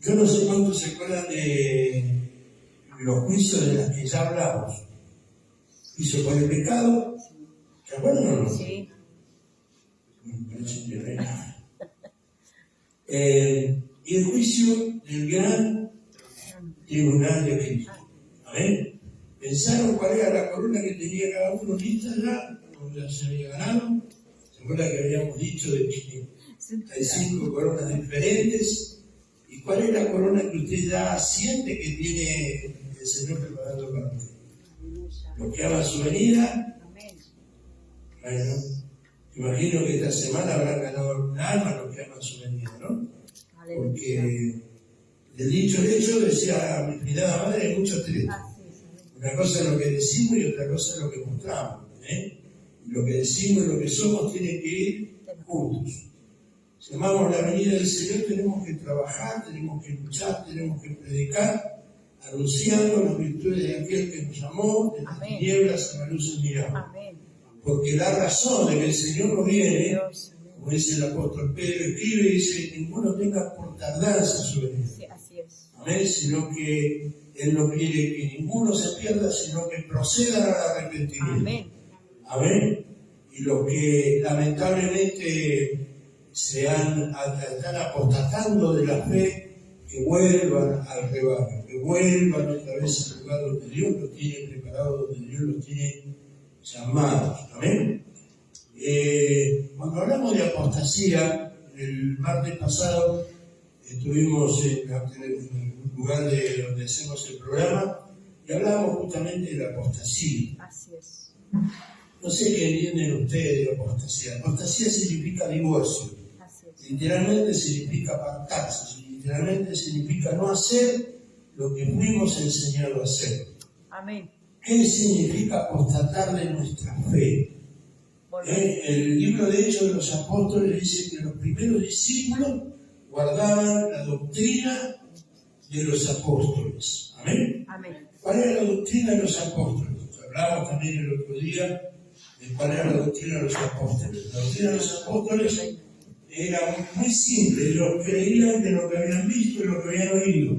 Yo no sé cuántos se acuerdan de los juicios de los que ya hablamos. Juicio por el pecado, ¿se acuerdan o no? Sí. Y el juicio del gran tribunal de Cristo. ¿Amén? ¿Pensaron cuál era la corona que tenía cada uno lista ya? Cuando ya se había ganado. ¿Se acuerdan que habíamos dicho de que hay 5 coronas diferentes? ¿Y cuál es la corona que usted ya siente que tiene el Señor preparando para usted? ¿Los que aman su venida? Bueno, imagino que esta semana habrán ganado un alma los que aman su venida, ¿no? Porque del dicho al hecho, decía mi finada madre, hay muchos trechos. Una cosa es lo que decimos y otra cosa es lo que mostramos. Lo que decimos y lo que somos tiene que ir juntos. Si amamos la venida del Señor, tenemos que trabajar, tenemos que luchar, tenemos que predicar, anunciando las virtudes de aquel que nos llamó, de las tinieblas a la luz admirable. Porque la razón de que el Señor no viene, como dice el apóstol Pedro, escribe y dice, ninguno tenga por tardanza su venida. Sí, así es. Amén, sino que Él no quiere que ninguno se pierda, sino que procedan al arrepentimiento. Amén. Amén. Y los que lamentablemente están apostatando de la fe, que vuelvan al rebaño, que vuelvan otra vez al lugar donde Dios los tiene preparados, donde Dios los tiene llamados. Amén. Cuando hablamos de apostasía, el martes pasado estuvimos en el lugar donde hacemos el programa y hablábamos justamente de la apostasía. Así es. No sé qué entienden ustedes de apostasía. Apostasía significa divorcio. Así es. Literalmente significa apartarse. Literalmente significa no hacer lo que fuimos enseñados a hacer. Amén. ¿Qué significa apostatar de nuestra fe? El libro de Hechos de los Apóstoles dice que los primeros discípulos guardaban la doctrina de los apóstoles. ¿Amén? Amén. ¿Cuál era la doctrina de los apóstoles? Hablábamos también el otro día de cuál era la doctrina de los apóstoles. La doctrina de los apóstoles era muy simple. Ellos creían de lo que habían visto y lo que habían oído.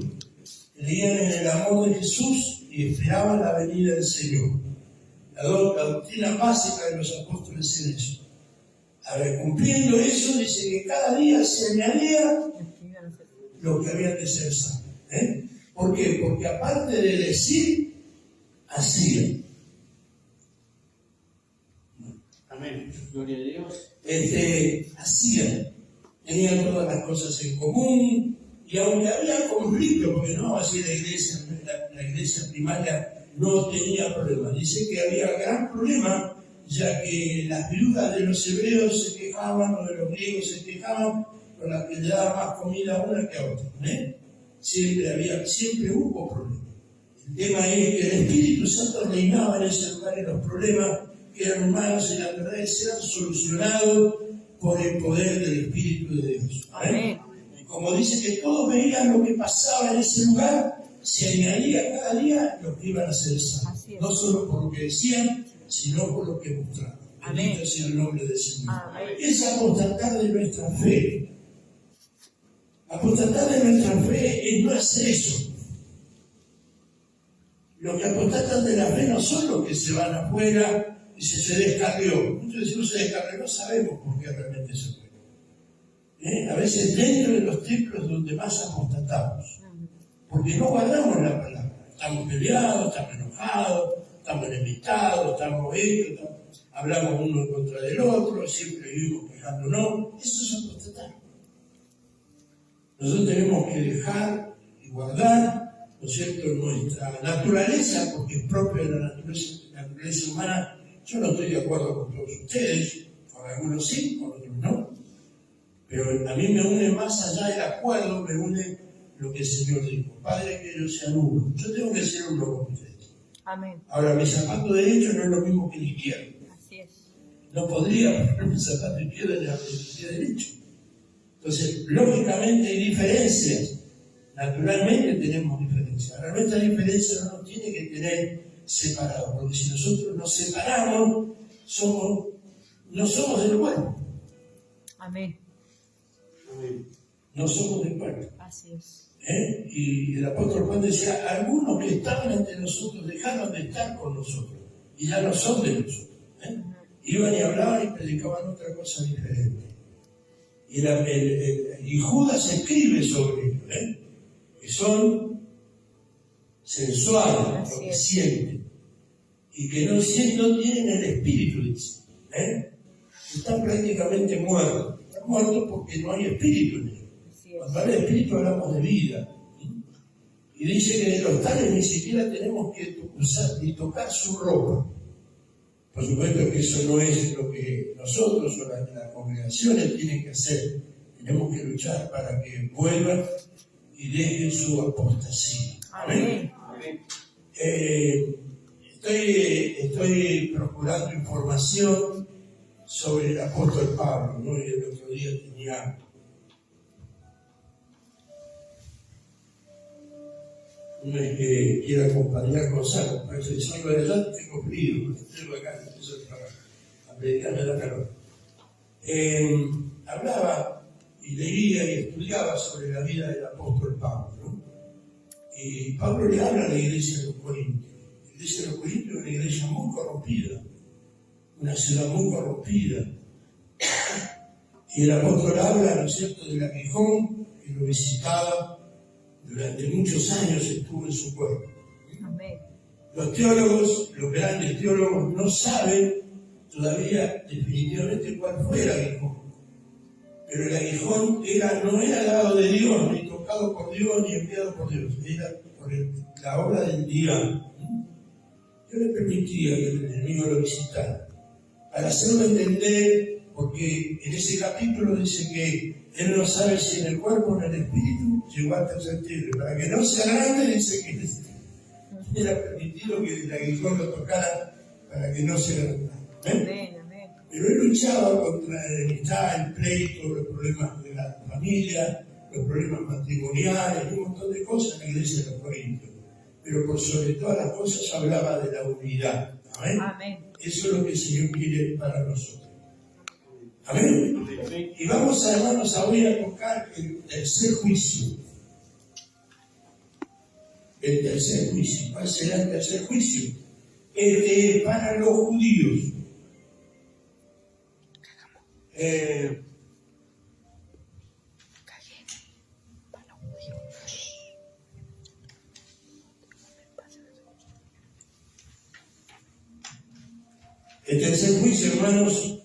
Creían en el amor de Jesús y esperaban la venida del Señor. La doctrina básica de los apóstoles es eso. A ver, cumpliendo eso, dice que cada día se añadía lo que había que ser salvo. ¿Por qué? Porque aparte de decir, hacían. Amén. Gloria a Dios. Hacían. Tenían todas las cosas en común. Y aunque había conflicto, porque no así la iglesia primaria no tenía problemas. Dice que había gran problema, ya que las viudas de los hebreos se quejaban, o de los griegos se quejaban, con las que le daba más comida a una que a otra. Siempre hubo problemas. El tema es que el Espíritu Santo reinaba en ese lugar y los problemas que eran humanos y las verdades eran solucionados por el poder del Espíritu de Dios. Amén. Y como dice que todos veían lo que pasaba en ese lugar, se añadía cada día lo que iban a ser salvos. No solo por lo que decían, sino por lo que mostraban. Bendito sea el nombre del Señor. Amén. Es apostatar de nuestra fe. Apostatar de nuestra fe es no hacer eso. Los que apostatan de la fe no son los que se van afuera y se descarrió. Muchos decimos se descarrió, no sabemos por qué realmente se fue. A veces dentro de los templos donde más apostatamos. Porque no guardamos la palabra. Estamos peleados, estamos enojados, estamos enemistados, estamos esto, hablamos uno en contra del otro, siempre vivimos quejándonos. Eso es apostatar. Nosotros tenemos que dejar y guardar, ¿no es cierto?, nuestra naturaleza, porque es propia de la naturaleza humana. Yo no estoy de acuerdo con todos ustedes, con algunos sí, con otros no. Pero a mí me une más allá del acuerdo, me une lo que el Señor dijo. Padre, que ellos sean uno. Yo tengo que ser uno con ustedes. Amén. Ahora, mi zapato derecho no es lo mismo que el izquierdo. Así es. No podría poner mi zapato izquierdo en el pie derecho. Entonces, lógicamente hay diferencias. Naturalmente tenemos diferencias. Ahora, nuestra diferencia no nos tiene que tener separados, porque si nosotros nos separamos, no somos del cuerpo. Amén. No somos del cuerpo. Así es. Y el apóstol Juan decía, algunos que estaban entre nosotros dejaron de estar con nosotros y ya no son de nosotros. Iban y hablaban y predicaban otra cosa diferente. Y Judas escribe sobre ello, que son sensuales, lo que sienten, y que no tienen el espíritu, dice. Están prácticamente muertos. Están muertos porque no hay espíritu en ellos. Cuando habla de espíritu hablamos de vida. Y dice que de los tales ni siquiera tenemos que usar ni tocar su ropa. Por supuesto que eso no es lo que nosotros o las congregaciones tienen que hacer. Tenemos que luchar para que vuelvan y dejen su apostasía. Amén. Estoy procurando información sobre el apóstol Pablo, ¿no? Y el otro día tenía uno que quiere acompañar con Gonzalo, pero si salgo de allá tengo frío, estoy acá, empiezo a predicar, me da calor. Hablaba y leía y estudiaba sobre la vida del apóstol Pablo, ¿no? Y Pablo le habla a la iglesia de los Corintios. La iglesia de los Corintios es una iglesia muy corrompida, una ciudad muy corrompida. Y el apóstol habla, ¿no es cierto?, del aguijón que lo visitaba. Durante muchos años estuvo en su cuerpo. Amén. Los teólogos, los grandes teólogos, no saben todavía definitivamente cuál fue el aguijón. Pero el aguijón no era dado de Dios, ni tocado por Dios, ni enviado por Dios. Era por la obra del diablo. Yo le permitía que el enemigo lo visitara. Para hacerlo entender, porque en ese capítulo dice que él no sabe si en el cuerpo o en el espíritu llegó hasta el sentir. Para que no sea grande, dice que era permitido que el aguijón lo tocara para que no sea grande. Amén, amén. Pero él luchaba contra la enemistad, el pleito, los problemas de la familia, los problemas matrimoniales, y un montón de cosas en la iglesia de los Corintios. Pero por sobre todas las cosas hablaba de la unidad. Amén. Amén. Eso es lo que el Señor quiere para nosotros. Amén. Y vamos, hermanos, hoy a tocar el tercer juicio. El tercer juicio. ¿Cuál será el tercer juicio? Para los judíos. El tercer juicio, hermanos,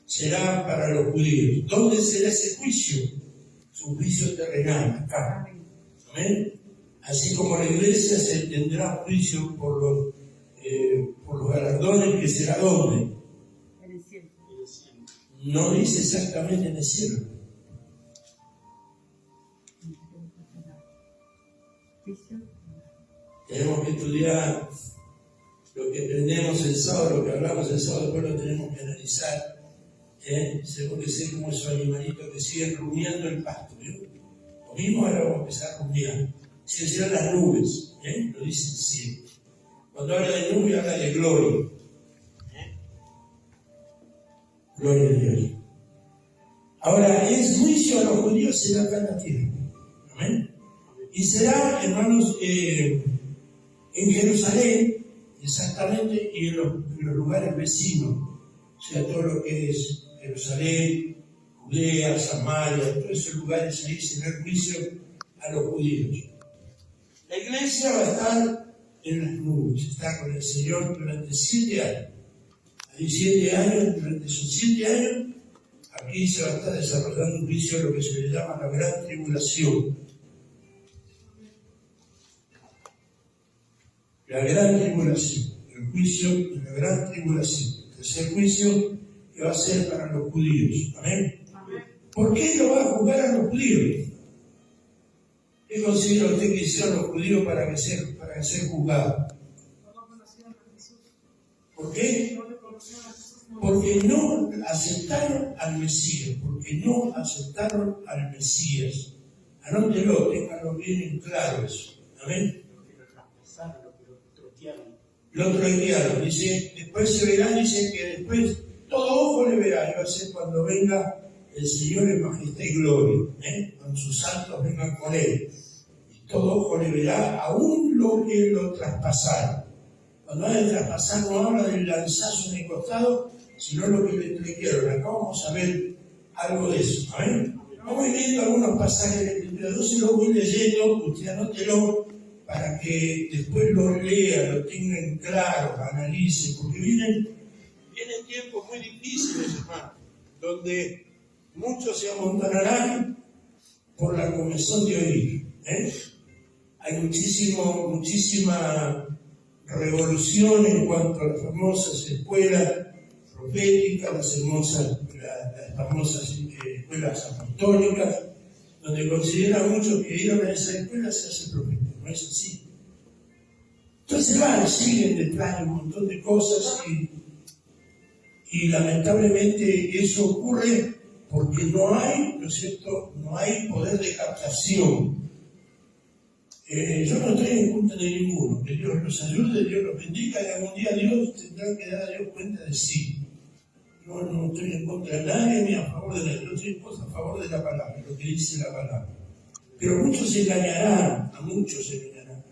será para los judíos. ¿Dónde será ese juicio? Es un juicio terrenal, acá. ¿Amén? Así como la iglesia se tendrá juicio por los galardones, que será ¿dónde? En el cielo. No dice exactamente en el cielo. Tenemos que estudiar lo que aprendemos el sábado, lo que hablamos el sábado, después lo tenemos que analizar. Según que sé como esos animalitos que siguen rumiando el pasto. Lo mismo ahora vamos a empezar a rumiar. Si serán las nubes, lo dice el cielo. Cuando habla de nube, habla de gloria. Gloria a Dios. Ahora, el juicio a los judíos será acá en la tierra. Amén. Y será, hermanos, en Jerusalén, exactamente, y en los lugares vecinos. O sea, todo lo que es Jerusalén, Judea, Samaria, todos esos lugares ahí será el juicio a los judíos. La iglesia va a estar en las nubes, está con el Señor durante 7 años. Hay 7 años, durante esos 7 años, aquí se va a estar desarrollando un juicio a lo que se le llama la gran tribulación. La gran tribulación, el juicio de la gran tribulación. El tercer juicio que va a ser para los judíos. ¿Amén? ¿Por qué lo va a juzgar a los judíos? ¿Qué considera usted que hicieron los judíos para ser juzgados? ¿Por qué? Porque no aceptaron al Mesías. Porque no aceptaron al Mesías. Anótelo, ténganlo bien en claro eso. ¿Amén? Lo trotearon. Dice, después se verá, dice que después todo ojo le verá. Y va a ser cuando venga el Señor en majestad y gloria. Cuando sus santos vengan con Él. todo ojo le verá, aún lo que lo traspasaron. Cuando habla de traspasar no habla del lanzazo en el costado, sino lo que le trajeron. Acá vamos a ver algo de eso. ¿Amén? Vamos viendo algunos pasajes de la Escritura. Yo se los voy leyendo, usted anótelo para que después lo lea, lo tengan claro, analice, porque vienen tiempos muy difíciles, hermano, donde muchos se amontonarán por la comezón de oír. Hay muchísima revolución en cuanto a las famosas escuelas proféticas, las famosas escuelas apostólicas, donde consideran muchos que ir a esa escuela se hace profeta. No es así. Entonces siguen detrás de un montón de cosas y lamentablemente eso ocurre porque no hay, ¿no es cierto?, no hay poder de captación. Yo no estoy en contra de ninguno, que Dios los ayude, Dios los bendiga, y algún día Dios tendrá que dar a Dios cuenta de sí. No estoy en contra de nadie ni a favor de nadie, yo estoy a favor de la palabra, lo que dice la palabra. Pero muchos se engañarán,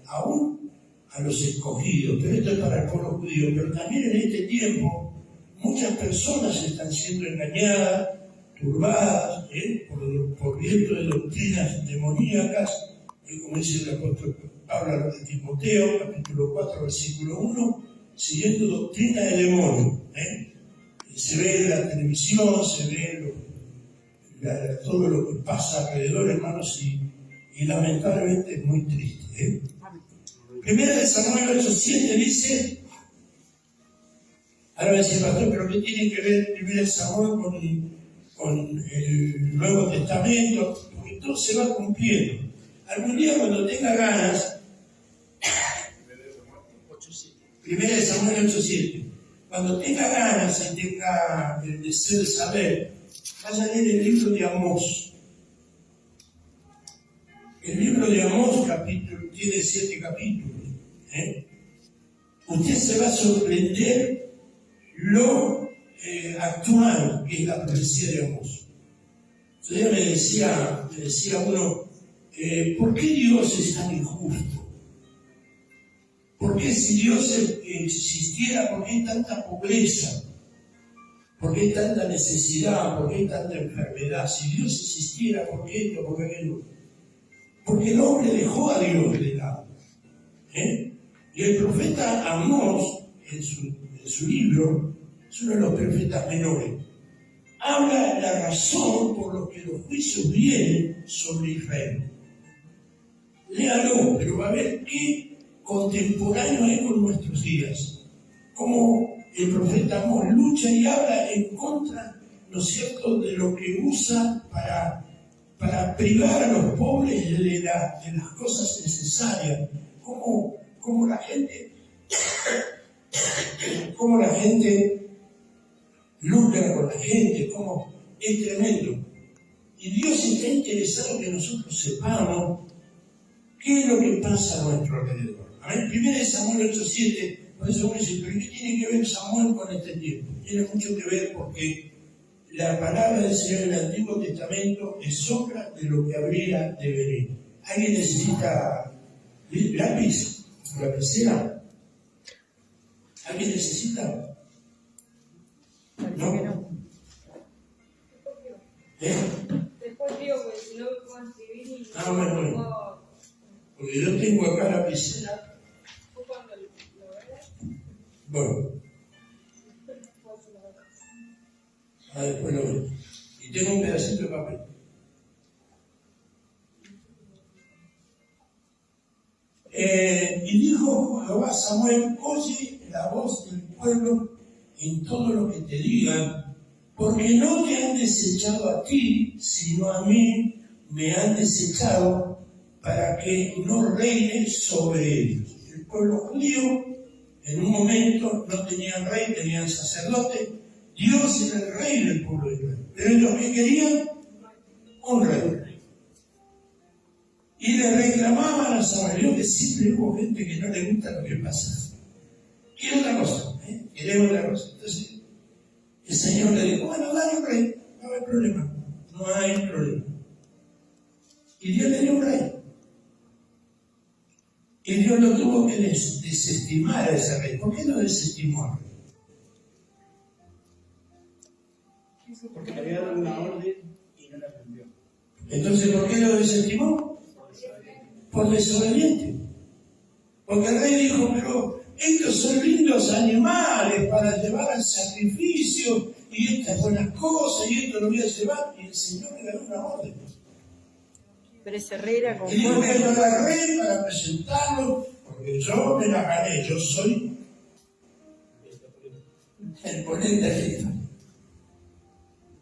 aún a los escogidos, pero esto es para el pueblo judío, pero también en este tiempo muchas personas están siendo engañadas, turbadas, por viento de doctrinas demoníacas, como dice el apóstol Pablo de Timoteo, capítulo 4, versículo 1, siguiendo doctrina de demonios. Se ve en la televisión, se ve todo lo que pasa alrededor, hermanos, y lamentablemente es muy triste. Primera de Samuel 8:7 dice, ahora me dice, pastor, pero ¿qué tiene que ver Primera de Samuel con el Nuevo Testamento? Porque todo se va cumpliendo. Algún día cuando tenga ganas, Primera de Samuel 8:7, cuando tenga ganas y tenga el deseo de saber, vaya a leer el libro de Amós. El libro de Amós tiene 7 capítulos. Usted se va a sorprender lo actual que es la profecía de Amós. Entonces me decía uno, ¿por qué Dios es tan injusto? ¿Por qué si Dios existiera, por qué hay tanta pobreza? ¿Por qué hay tanta necesidad? ¿Por qué hay tanta enfermedad? Si Dios existiera, ¿por qué esto? ¿Por qué aquello? Porque el hombre dejó a Dios de lado. Y el profeta Amós, en su libro, es uno de los profetas menores, habla la razón por lo que los juicios vienen sobre Israel. Léalo, pero va a ver qué contemporáneo es con nuestros días. Cómo el profeta Amós lucha y habla en contra, ¿no es cierto?, de lo que usa para privar a los pobres de las cosas necesarias. Cómo la gente lucra con la gente, cómo es tremendo. Y Dios está interesado que nosotros sepamos qué es lo que pasa a nuestro alrededor. Primera de Samuel 8:7, por eso uno dice, ¿pero qué tiene que ver Samuel con este tiempo? Tiene mucho que ver porque la palabra del Señor en el Antiguo Testamento es sombra de lo que habría de venir. ¿Alguien necesita lápiz? ¿Lapicera? ¿Alguien necesita? Parece que no. Después digo, porque si no me puedo escribir y Bueno. Porque yo tengo acá la lapicera. ¿Tú cuando lo veas? Bueno. Después lo veo. Y tengo un pedacito de papel. Y dijo Jehová a Samuel, oye la voz del pueblo en todo lo que te digan, porque no te han desechado a ti, sino a mí me han desechado para que no reine sobre ellos. El pueblo judío en un momento no tenían rey, tenían sacerdote. Dios era el rey del pueblo de Israel. Pero ellos que querían un rey. Y le reclamaban a Samuel, que siempre hubo gente que no le gusta lo que pasa. Quiere otra cosa, quiere otra cosa. Entonces, el Señor le dijo, bueno, dale un rey, no hay problema, no hay problema. Y Dios le dio un rey. Y Dios no tuvo que desestimar a ese rey. ¿Por qué no desestimó al rey? Porque le había dado una orden y no la cumplió. Entonces, ¿por qué lo desestimó? Por desobediente. Porque el rey dijo, pero estos son lindos animales para llevar al sacrificio, y estas buenas cosas, y esto lo voy a llevar. Y el Señor le dio una orden. Pero ese rey era Y dijo que conforme. yo la rey para presentarlo, porque yo me la gané, yo soy el ponente de la historia.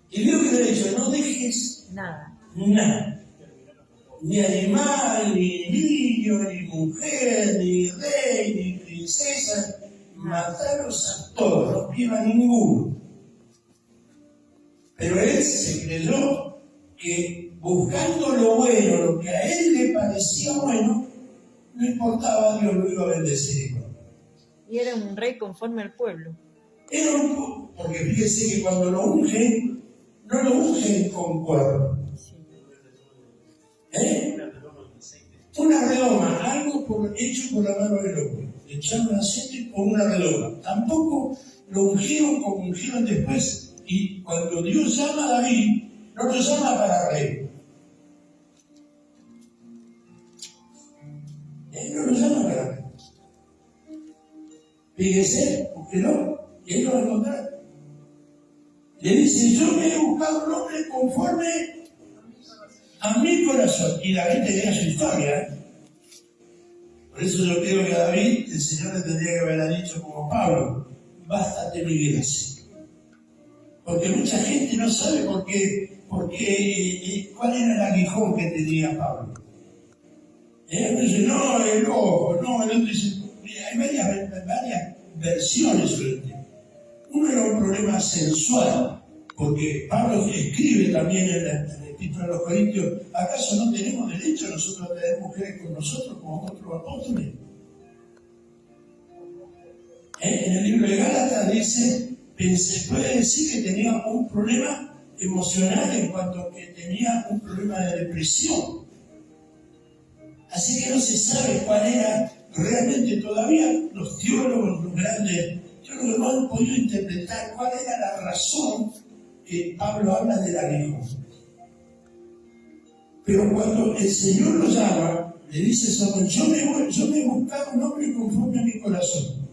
Y Dios que le ha dicho, no dejes Nada. nada. Ni animal, ni niño, ni mujer, ni rey, ni princesa. Matarlos a todos, no viva ninguno. Pero él se creyó que buscando lo bueno, lo que a él le parecía bueno, no importaba, Dios lo iba a bendecir igual. Y era un rey conforme al pueblo. Era porque fíjese que cuando lo ungen, no lo ungen con cuerno. Sí. Una redoma, algo hecho por la mano del hombre. Le echaron aceite con una redoma. Tampoco lo ungieron como ungieron después. Y cuando Dios llama a David, no lo llama para rey. Él no lo llama para rey. Fíjese, búsquelo, y él lo va a encontrar. Le dice, yo me he buscado un hombre conforme a mi corazón. Y David tenía su historia, ¿eh? Por eso yo creo que a David el Señor le tendría que haber dicho como Pablo, bástate mi gracia. Porque mucha gente no sabe por qué, cuál era el aguijón que tenía Pablo. Uno dice, no, el ojo, no, el otro dice, hay varias versiones sobre el tema. Uno era un problema sensual, porque Pablo escribe también en la Epístola a los Corintios, ¿acaso no tenemos derecho nosotros a tener mujeres con nosotros como otros apóstoles? En el libro de Gálatas dice, se puede decir que tenía un problema emocional en cuanto a que tenía un problema de depresión. Así que no se sabe cuál era realmente todavía los teólogos, los grandes teólogos no han podido interpretar cuál era la razón que Pablo habla del aguijón. Pero cuando el Señor lo llama, le dice a Samuel, yo me he buscado un hombre conforme a mi corazón,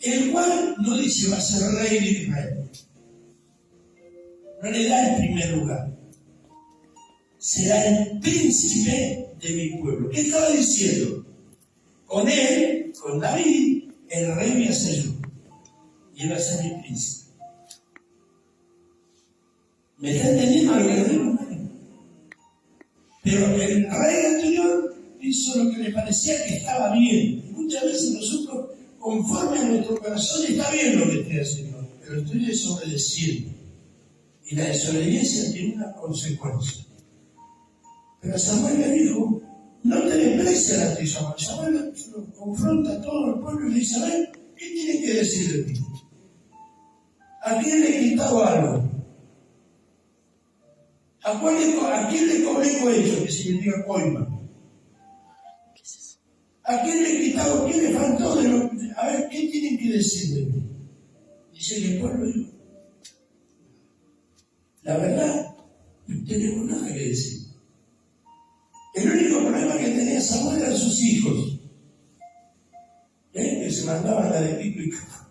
el cual no dice va a ser rey de Israel, no le da el primer lugar, será el príncipe de mi pueblo. ¿Qué estaba diciendo? Con él, con David, el rey voy a ser yo, y él va a ser mi príncipe. ¿Me está entendiendo lo que le digo? Pero el rey anterior hizo lo que le parecía que estaba bien. Y muchas veces nosotros, conforme a nuestro corazón, está bien lo que estoy haciendo, pero estoy desobedeciendo. Y la desobediencia tiene una consecuencia. Pero Samuel le dijo, no te desprecies a ti, Samuel. Samuel lo confronta a todo el pueblo y le dice, a ver, ¿qué tiene que decir de ti? ¿A quién le he quitado algo? ¿A quién le cobré cohecho? Que significa coima. ¿Qué es eso? ¿A quién le he quitado? ¿Quién le faltó de lo? A ver, ¿qué tienen que decir de mí? Dice que el pueblo dijo, la verdad, no tenemos nada que decir. El único problema que tenía Samuel eran sus hijos, que se mandaban la de pico y caca.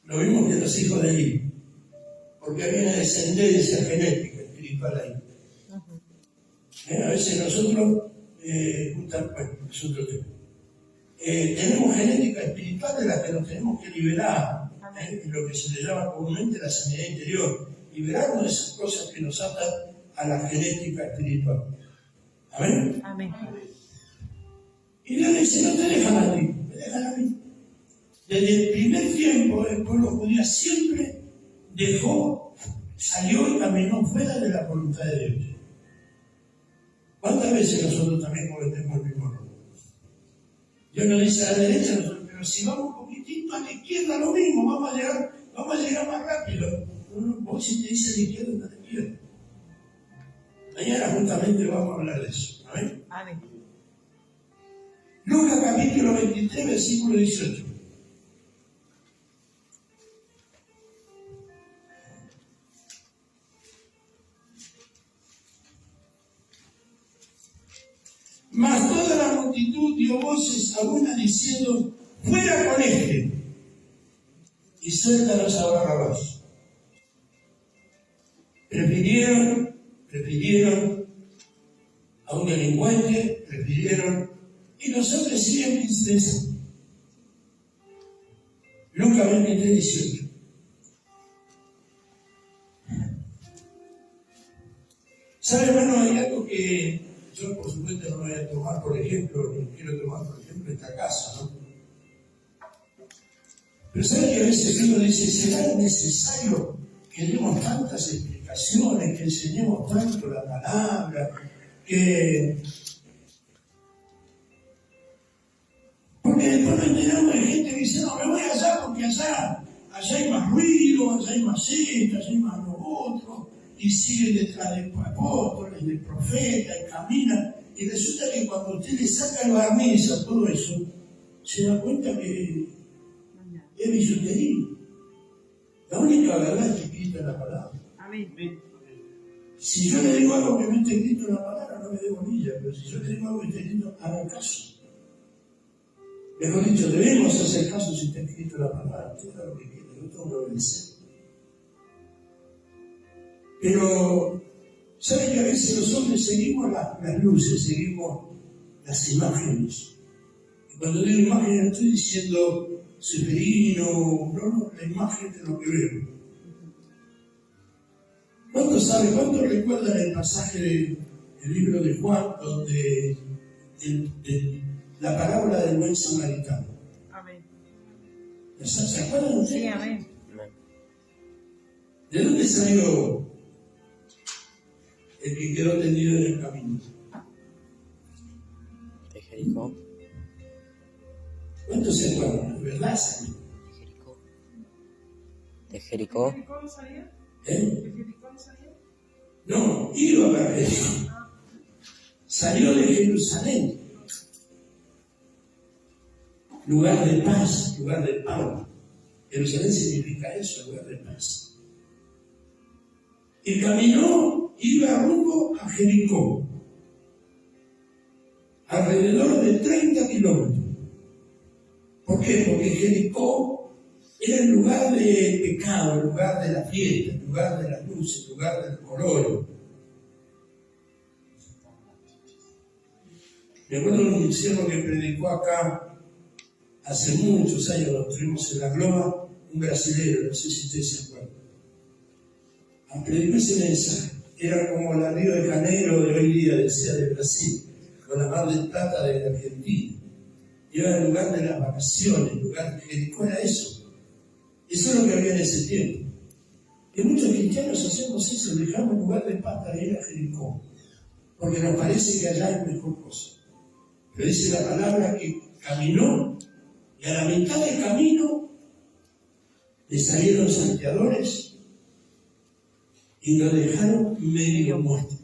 Lo mismo que los hijos de Eli, porque había una descendencia genética espiritual ahí. A veces nosotros, bueno, es otro tema. Tenemos genética espiritual de la que nos tenemos que liberar, lo que se le llama comúnmente la sanidad interior, liberarnos de esas cosas que nos atan a la genética espiritual. ¿Amén? Amén. Y Dios dice, no te dejan a ti, me dejan a mí. Desde el primer tiempo el pueblo judío siempre salió y caminó fuera de la voluntad de Dios. ¿Cuántas veces nosotros también cometemos el mismo error? Dios nos dice a la derecha, pero si vamos un poquitito a la izquierda, lo mismo, vamos a llegar más rápido. Vos si te dice a la izquierda, no te pierdas. Mañana justamente vamos a hablar de eso. ¿Amén? Amén. Lucas capítulo 23, versículo 18. Mas toda la multitud dio voces a una diciendo, fuera con este, y suéltanos a Barrabás. Prefirieron a un delincuente, y los hombres siguen princesa. Lucas 23, 18. ¿Sabe, hermano? Hay algo que yo, por supuesto, no voy a tomar, por ejemplo, ni quiero tomar, por ejemplo, esta casa, ¿no? Pero ¿sabe que a veces uno dice, será necesario que demos tantas explicaciones, que enseñemos tanto la palabra, que... Porque después nos enteramos de gente que dice, no, me voy allá porque allá hay más ruido, allá hay más esto, allá hay más lo otro, y siguen detrás de apóstoles, de profetas, y caminan, y resulta que cuando usted le saca el barniz a todo eso, se da cuenta que es bisutería. La única verdad es que escrita en la palabra. Amén. Si yo le digo algo que no está escrito en la palabra, no me dé bolilla, pero si yo le digo algo que está escrito, haga caso. Mejor dicho, debemos hacer caso si está escrito en la palabra. Usted haga lo que quiera, yo tengo que obedecer. Pero, ¿saben que a veces los hombres seguimos las luces, seguimos las imágenes? Y cuando digo imágenes, no estoy diciendo Seferino, no, la imagen de lo que veo. ¿Cuántos saben, cuántos recuerdan el pasaje del libro de Juan, donde la parábola del buen samaritano? Amén. ¿Se acuerdan ustedes? Sí, amén. ¿De dónde salió el que quedó tendido en el camino? De Jericó. ¿Cuántos se acuerdan? ¿De verdad salió? De Jericó. ¿De Jericó no salía? ¿Eh? ¿De Jericó no salía? No, iba para eso. Salió de Jerusalén. Lugar de paz, lugar de paz. Jerusalén significa eso, lugar de paz. Y caminó, iba rumbo a Jericó. Alrededor de 30 kilómetros. ¿Por qué? Porque Jericó era el lugar del pecado, el lugar de la fiesta, el lugar de las luces, el lugar del color. Me acuerdo de un anciano que predicó acá hace muchos años, lo tuvimos en la Gloma, un brasilero, no sé si ustedes se acuerdan. Predicó ese mensaje, era como la Río de Janeiro de hoy día, decía, de Brasil, con la Mar del Plata de la Argentina. Era el lugar de las vacaciones, el lugar de Jericó era eso. Eso es lo que había en ese tiempo. Y muchos cristianos hacemos eso, dejamos lugar de paz para ir a Jericó, porque nos parece que allá es mejor cosa. Pero dice la palabra que caminó, y a la mitad del camino le salieron salteadores y lo dejaron medio muerto.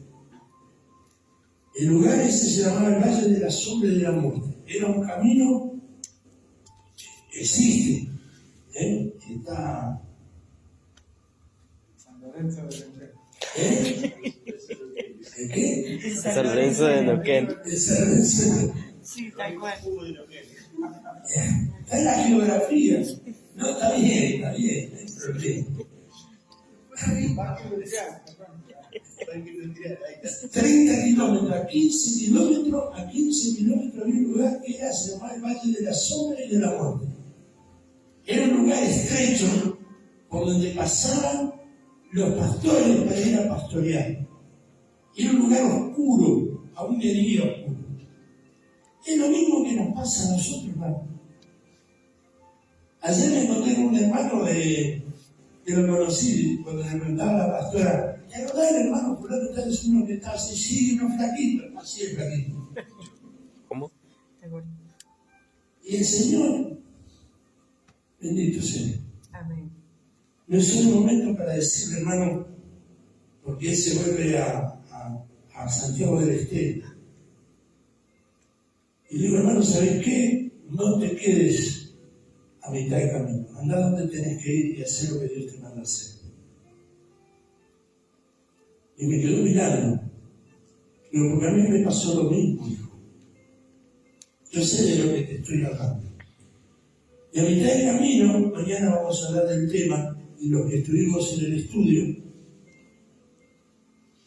El lugar ese se llamaba el Valle de la Sombra de la Muerte. Era un camino que existe, que está... San Lorenzo de Neuquén. ¿El qué? San Lorenzo de Neuquén. Sí, tal cual. Está en la geografía. No, está bien, no hay problema. 30 kilómetros, a 15 kilómetros había un lugar que era, se llamaba el Valle de la Sombra y de la Muerte. Era un lugar estrecho por donde pasaban los pastores para ir a pastorear. Era un lugar oscuro, aún de día oscuro. Es lo mismo que nos pasa a nosotros, hermano. Ayer me encontré con un hermano que lo conocí cuando le preguntaba a la pastora, ¿te acordás del hermano fulano que está diciendo que está así? Sí, no flaquito, así es flaquito. ¿Cómo? Y el Señor, bendito sea, Amén. no es un momento para decirle, hermano, porque él se vuelve a Santiago del Estero. Y digo, hermano, ¿sabes qué? No te quedes a mitad de camino. Anda donde tenés que ir y hacer lo que Dios te manda a hacer. Y me quedó mirando. Digo, porque a mí me pasó lo mismo, hijo. Yo sé de lo que te estoy hablando. Y a mitad de camino, mañana vamos a hablar del tema, y los que estuvimos en el estudio,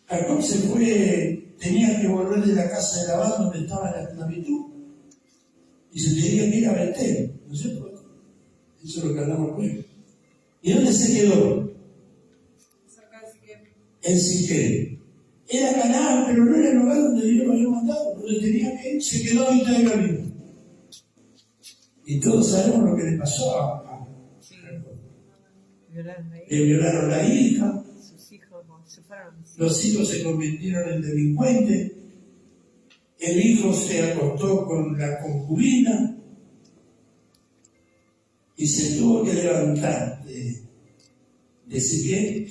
Jacob se fue, tenía que volver de la casa de Labán donde estaba la esclavitud, y se tenía que ir a Betel, ¿no es cierto? Eso es lo que hablamos luego. ¿Y dónde se quedó? En Siquem. Era Canaán, pero no era el lugar donde Dios lo había mandado, donde tenía que ir, se quedó a mitad de camino. Y todos sabemos lo que le pasó a Jacob. Le violaron la hija, Sus hijos se fueron. los hijos se convirtieron en delincuentes, el hijo se acostó con la concubina y se tuvo que levantar de Siquem,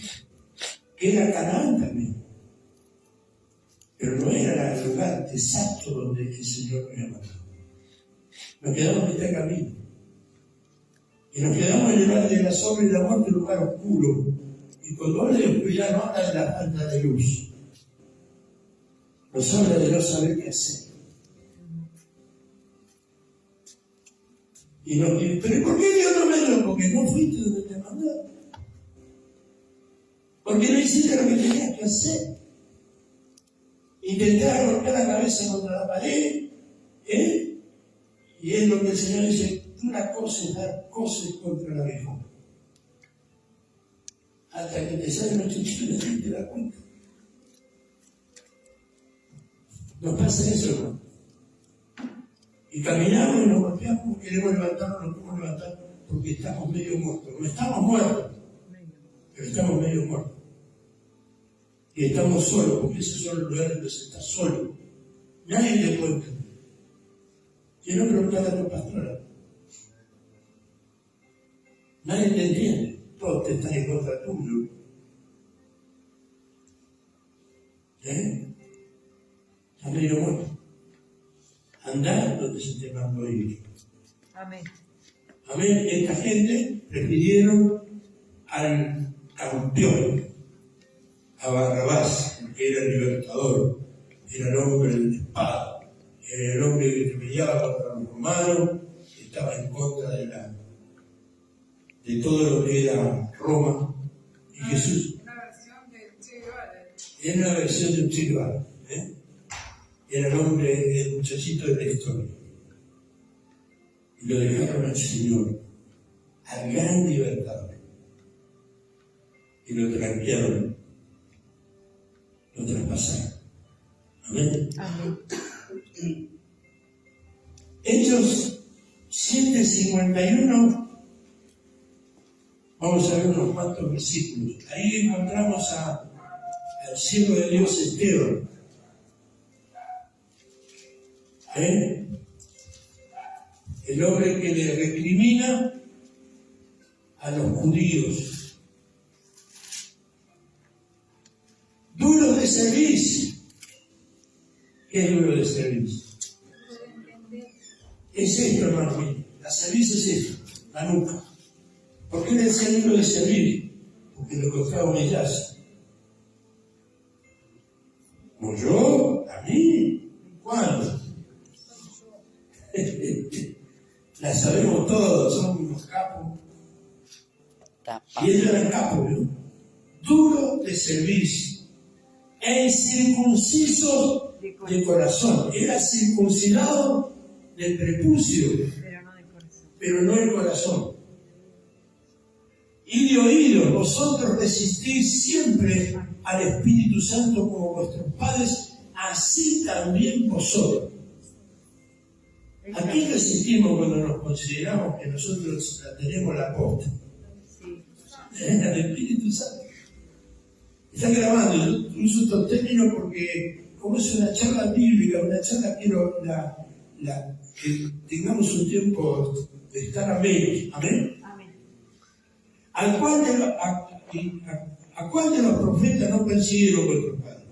que era Canaán también, pero no era el lugar exacto donde el Señor lo había mandado. Nos quedamos en este camino y nos quedamos en el lugar de la sombra y la muerte, un lugar oscuro. Y cuando habla de oscuridad no habla de la falta de luz, nos habla de no saber qué hacer. ¿Pero por qué Dios no me dio? Porque no fuiste donde te mandó. Porque no hiciste lo que tenías que hacer. Intentar golpear la cabeza contra la pared, y es lo que el Señor dice, una cosa es dar cosas contra la aguijón. Hasta que te sale una chichilla y te das cuenta. Nos pasa eso, hermano. Y caminamos y nos golpeamos, queremos levantarnos, no podemos levantar porque estamos medio muertos. No estamos muertos, pero estamos medio muertos. Y estamos solos, porque esos son los lugares donde se está solo. Nadie te cuenta. Quiero preguntarle a tu pastora. Nadie te entiende. Todos te están en contra tuyo. Está medio muerto. Andá donde se te mandó ir. Amén. Amén. Esta gente prefirieron al campeón, a Barrabás, que era el libertador, era el hombre de la espada, era el hombre que peleaba contra los romanos, que estaba en contra de todo lo que era Roma. Y Jesús era una versión de un Che Guevara, era el hombre, el muchachito de la historia. Y lo dejaron al Señor, al gran libertador, y lo tranquearon, lo traspasaron. Amén. Amén. Hechos 7:51, vamos a ver unos cuantos versículos. Ahí encontramos al siervo de Dios Esteban. El hombre que le recrimina a los judíos. Duros de servicio. ¿Qué es duro de servicio? Es esto, hermano mío. La servicio es esto, la nuca. ¿Por qué le decía duro de servir? Porque lo encontraba humillarse. ¿Como yo? ¿A mí? ¿Cuándo? La sabemos todos, somos unos capos. Y ellos eran capos, ¿no? Duro de servicio. E incircunciso de corazón. Era circuncidado del prepucio, pero no del corazón. Y de oído, vosotros resistís siempre al Espíritu Santo como vuestros padres, así también vosotros. ¿A qué resistimos cuando nos consideramos que nosotros tenemos la posta? Al Espíritu Santo. Está grabando, yo uso estos términos porque como es una charla bíblica, una charla quiero que tengamos un tiempo de estar amenos. Amén. ¿A cuál de los profetas no persiguieron vuestros padres?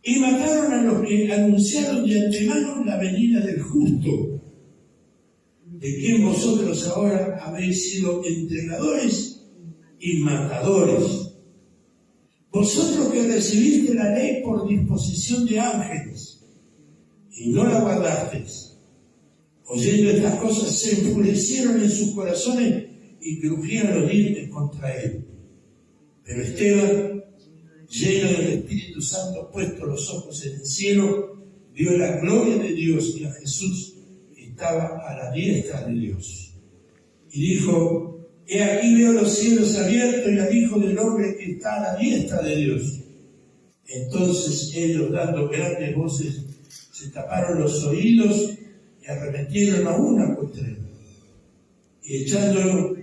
y mataron a los que anunciaron de antemano la venida del justo, de quien vosotros ahora habéis sido entregadores y matadores. Vosotros que recibiste la ley por disposición de ángeles y no la guardasteis, oyendo estas cosas se enfurecieron en sus corazones y crujían los dientes contra él. Pero Esteban, lleno del Espíritu Santo, puesto los ojos en el cielo, vio la gloria de Dios y a Jesús que estaba a la diestra de Dios. Y dijo: he aquí veo los cielos abiertos y al Hijo del Hombre que está a la diestra de Dios. Entonces ellos, dando grandes voces, se taparon los oídos y arremetieron a una contra él. Y echándolo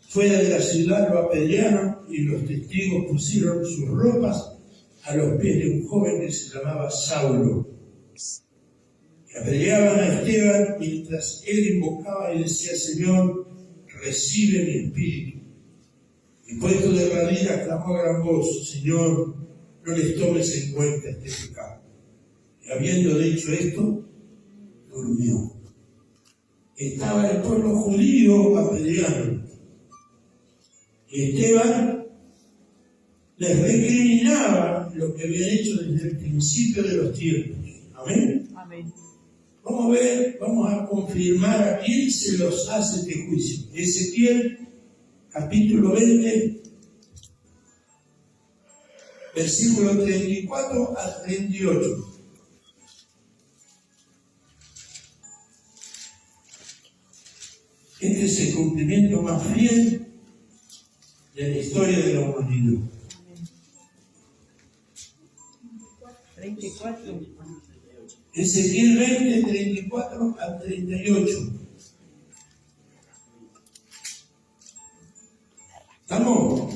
fuera de la ciudad lo apedrearon, y los testigos pusieron sus ropas a los pies de un joven que se llamaba Saulo. Y apedreaban a Esteban mientras él invocaba y decía: Señor, recibe mi espíritu. Y puesto de rodillas clamó a gran voz: Señor, no les tomes en cuenta este pecado. Y habiendo dicho esto, durmió. Estaba el pueblo judío apedreando. Y Esteban les recriminaba lo que habían hecho desde el principio de los tiempos. Amén. Amén. Vamos a confirmar a quién se los hace este juicio. Ezequiel, capítulo 20, versículo 34 al 38. Este es el cumplimiento más fiel de la historia de la humanidad. 34. Ezequiel 20, 34 al 38. ¿Estamos?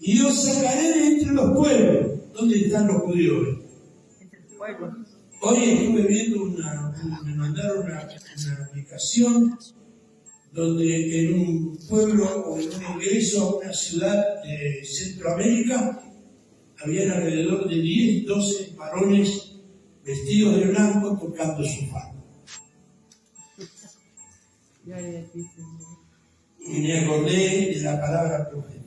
Y os sacaré de entre los pueblos. ¿Dónde están los judíos? Entre el pueblo. Hoy estuve viendo me mandaron una aplicación donde en un pueblo o en un ingreso a una ciudad de Centroamérica habían alrededor de 10, 12 varones vestidos de blanco tocando su fardo. Y me acordé de la palabra profética.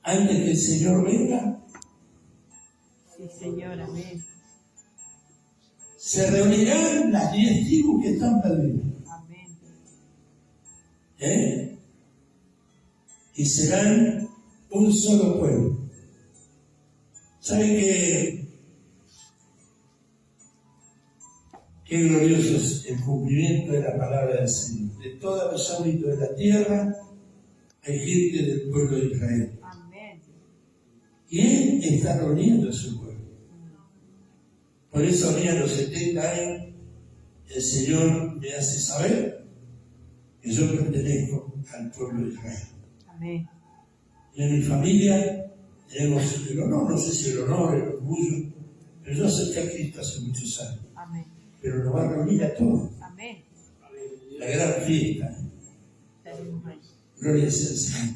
Antes que el Señor venga, Sí, Señor, amén. se reunirán las 10 tribus que están perdidas. Amén. Y serán un solo pueblo. ¿Saben qué glorioso es el cumplimiento de la palabra del Señor? De todos los ámbitos de la tierra hay gente del pueblo de Israel. Amén. Y Él está reuniendo a su pueblo. Por eso a mí a los 70 años el Señor me hace saber que yo pertenezco al pueblo de Israel. Amén. Y en mi familia tenemos el honor, no sé si el honor, el orgullo, pero yo acepté a Cristo hace muchos años. Amén. Pero nos va a reunir a todos. Amén. La gran fiesta. Gloria sea al Señor.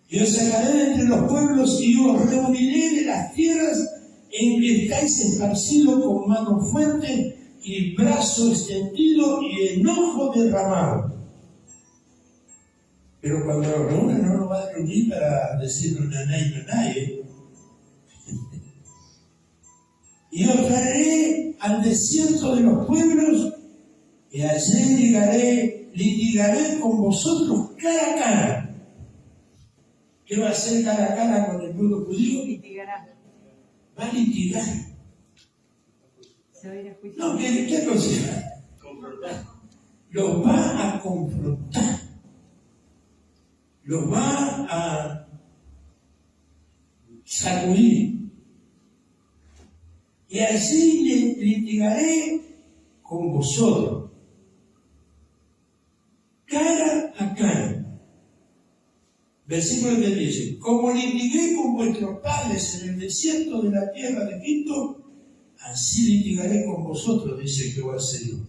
Y os sacaré de entre los pueblos y os reuniré de las tierras en que estáis esparcidos con mano fuerte y brazo extendido y enojo derramado. Pero cuando nos reúnan no nos va a reunir para decirnos nanay, Y os traeré al desierto de los pueblos, y allí litigaré con vosotros cara a cara. ¿Qué va a hacer cara a cara con el pueblo judío? Litigará. Va a litigar. Se va a ir a juicio. No, ¿qué aconseja? Los va a confrontar. Los va a sacudir. Y así litigaré con vosotros, cara a cara. Versículo 3 dice: como litigué con vuestros padres en el desierto de la tierra de Egipto, así litigaré con vosotros, dice Jehová el Señor.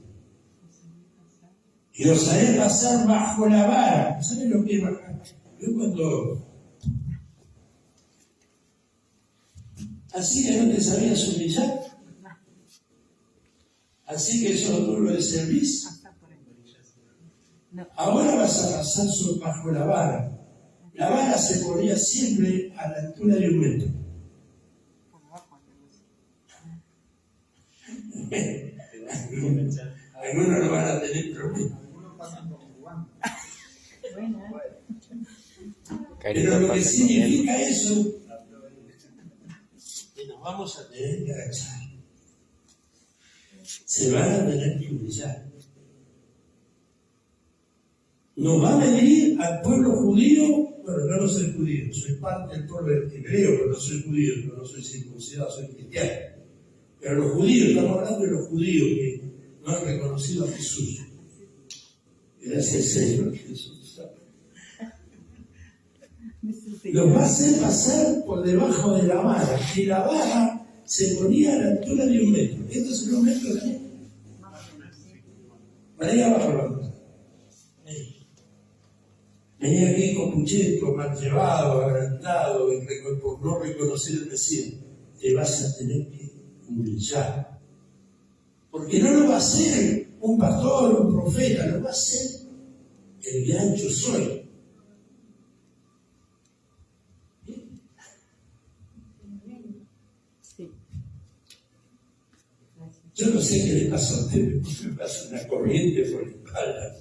Y os haré pasar bajo la vara. ¿Saben lo que es bajar? Yo cuando Así que no te sabías humillar. Así que eso no lo de servicio. Pasa por ahí. No. Ahora vas a pasar bajo la vara. La vara se ponía siempre a la altura de 1 metro. Por abajo. Algunos no van a tener problemas. Bueno, Pero Carito lo que pasa con él. significa eso, que nos vamos a tener que agachar. Se van a tener que humillar. Nos va a medir al pueblo judío. Bueno, yo no soy judío, soy parte del pueblo hebreo, pero no soy judío, yo no soy circuncidado, soy cristiano. Pero los judíos, estamos hablando de los judíos que no han reconocido a Jesús. Gracias, Señor Jesús. Los va a hacer pasar por debajo de la vara, y la vara se ponía a la altura de 1 metro. Estos son los metros de ahí. Para ahí abajo lo vamos. Venía aquí con pucheto, mal llevado, agrandado, por no reconocer el Mesías. Te vas a tener que humillar. Porque no lo va a hacer un pastor, un profeta, lo va a hacer el gran yo soy. sí. Yo no sé qué le pasa a usted, me pasa una corriente por la espalda.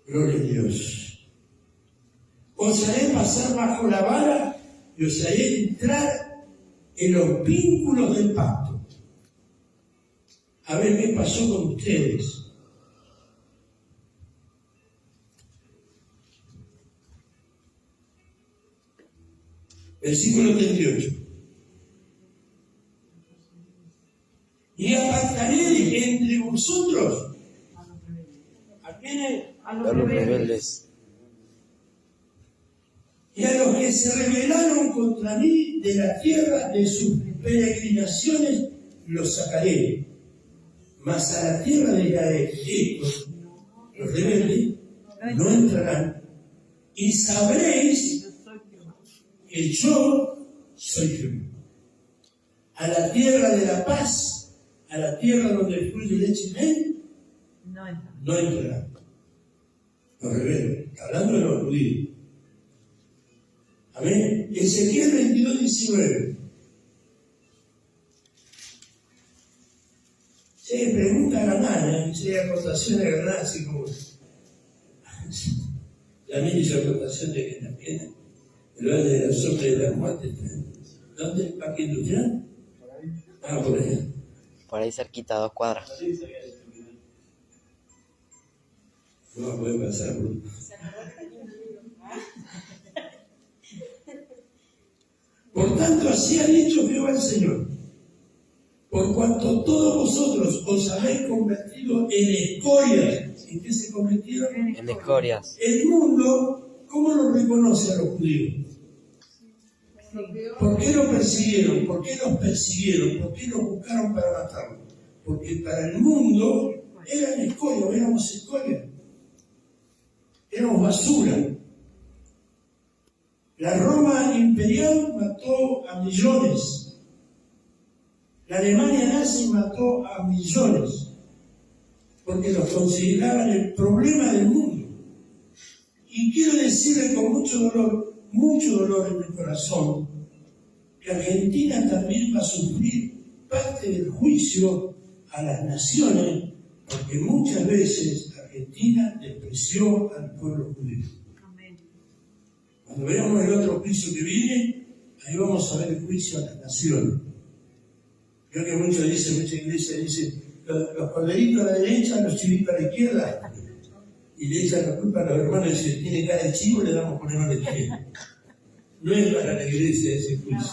Gloria a Dios. Os haré pasar bajo la vara y os haré entrar en los vínculos del pacto. A ver qué pasó con ustedes. Versículo 38. Y apartaré entre vosotros a quienes A A los los rebeldes. rebeldes. y a los que se rebelaron contra mí de la tierra de sus peregrinaciones los sacaré. Mas a la tierra de Israel, estos, los rebeldes, no entrarán. Y sabréis Yo soy Jehová. que yo soy Jehová. A la tierra de la paz, a la tierra donde fluye leche y miel, No entra. no entrarán. Los rebeldes, hablando de los judíos. Amén. Ezequiel 22, 19. Se pregunta a Granada, si hay aportación a Granada, así como también hizo aportación de que la pena, el valle de la sombra y de la muerte. ¿Dónde? ¿Parque industrial? Ah, por allá. Por ahí cerquita, 2 cuadras. No va a poder pasar por. Por tanto, así ha dicho Jehová el Señor. Por cuanto todos vosotros os habéis convertido en escorias. ¿En qué se convirtieron? En escorias. El mundo, ¿cómo lo reconoce a los judíos? ¿Por qué lo persiguieron? ¿Por qué los persiguieron? ¿Por qué los buscaron para matarlos? Porque para el mundo eran escorias, éramos escorias. Éramos basura. La Roma imperial mató a millones. La Alemania nazi mató a millones. Porque los consideraban el problema del mundo. Y quiero decirle con mucho dolor en mi corazón, que Argentina también va a sufrir parte del juicio a las naciones, porque muchas veces Argentina despreció al pueblo judío. Amén. Cuando veamos el otro juicio que viene, ahí vamos a ver el juicio a las naciones. Creo que muchos dicen, mucha iglesia dice, los corderitos a la derecha, los chivitos a la izquierda, y le echan la culpa a los hermanos y dicen, tiene cara de chivo, le damos por hermano de chivo. No es para la iglesia ese juicio.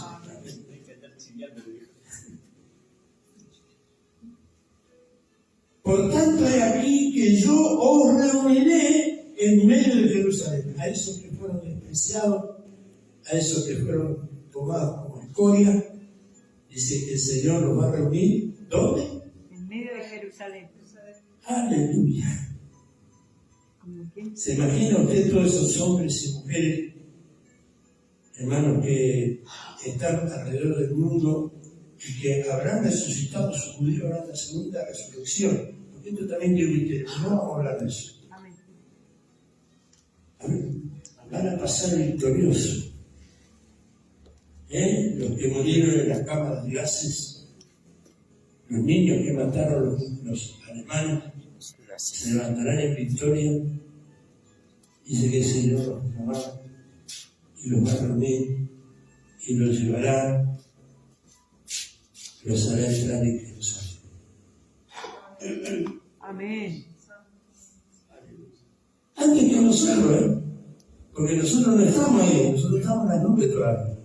Por tanto, he aquí que yo os reuniré en medio de Jerusalén. A esos que fueron despreciados, a esos que fueron tomados como escoria, dice que el Señor los va a reunir. ¿Dónde? En medio de Jerusalén. Aleluya. Como ¿Se imagina usted todos esos hombres y mujeres, hermanos, que están alrededor del mundo y que habrán resucitado, sus judíos habrán la segunda resurrección? Porque esto también tiene un interés, no vamos a hablar de eso. Amén. Amén. Van a pasar victoriosos. Los que murieron en las cámaras de gases, los niños que mataron los alemanes, se levantarán en victoria. Dice que el Señor los tomará y los va a reunir y los llevará, los hará entrar en Jerusalén. Amén. Antes que nosotros, porque nosotros no estamos ahí, nosotros estamos en las nubes todavía.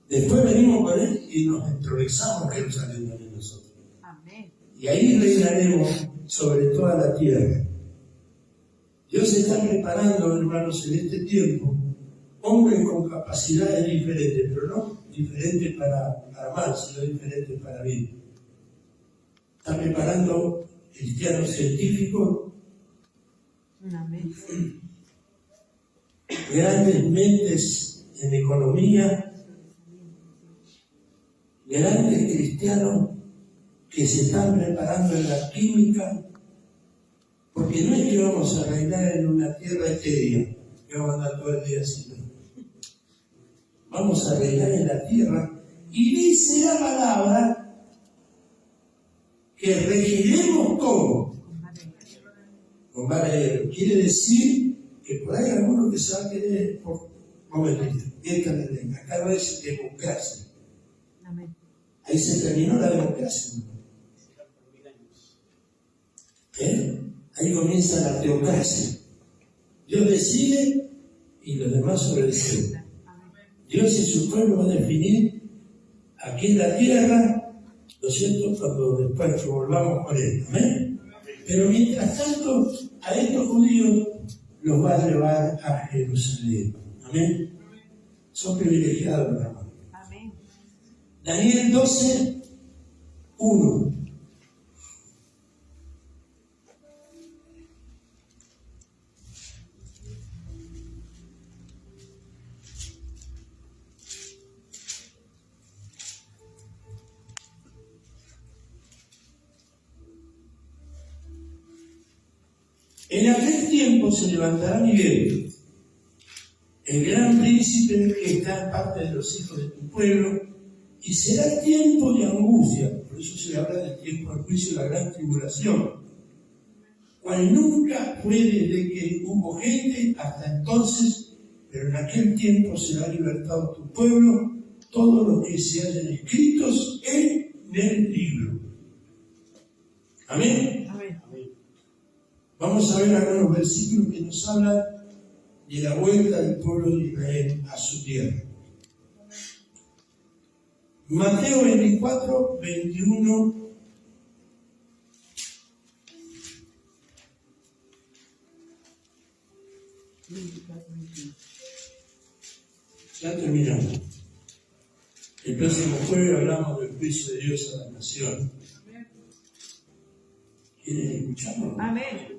Después venimos con Él y nos entronizamos en Jerusalén también nosotros. Amén. Y ahí reinaremos sobre toda la tierra. Dios está preparando, hermanos, en este tiempo, hombres con capacidades diferentes, pero no diferentes para mal, sino diferentes para bien. Está preparando cristianos científicos, Amén. grandes mentes en economía, grandes cristianos que se están preparando en la química, porque no es que vamos a reinar en una tierra etérea, que vamos a andar todo el día así, no. Vamos a reinar en la tierra, y dice la palabra que regiremos todo con vara de hierro. Quiere decir que por ahí hay algunos que se van a querer, acá no es democracia. Amén. Ahí se terminó la democracia. Ahí comienza la teocracia. Dios decide y los demás obedecen. Dios y su pueblo van a definir aquí en la tierra, ¿no es cierto?, cuando después que volvamos con Él. Amén. Pero mientras tanto, a estos judíos los va a llevar a Jerusalén. Amén. Son privilegiados, hermano. Amén. Daniel 12, 1. En aquel tiempo se levantará Miguel, el gran príncipe que está en parte de los hijos de tu pueblo, y será tiempo de angustia. Por eso se le habla del tiempo del juicio, la gran tribulación, cual nunca fue desde que hubo gente hasta entonces, pero en aquel tiempo será libertado tu pueblo, todos los que se hayan escritos en el libro. Amén. Vamos a ver algunos versículos que nos hablan de la vuelta del pueblo de Israel a su tierra. Mateo 24, 21. Ya terminamos. El próximo jueves hablamos del juicio de Dios a la nación. ¿Quieren escucharlo? Amén.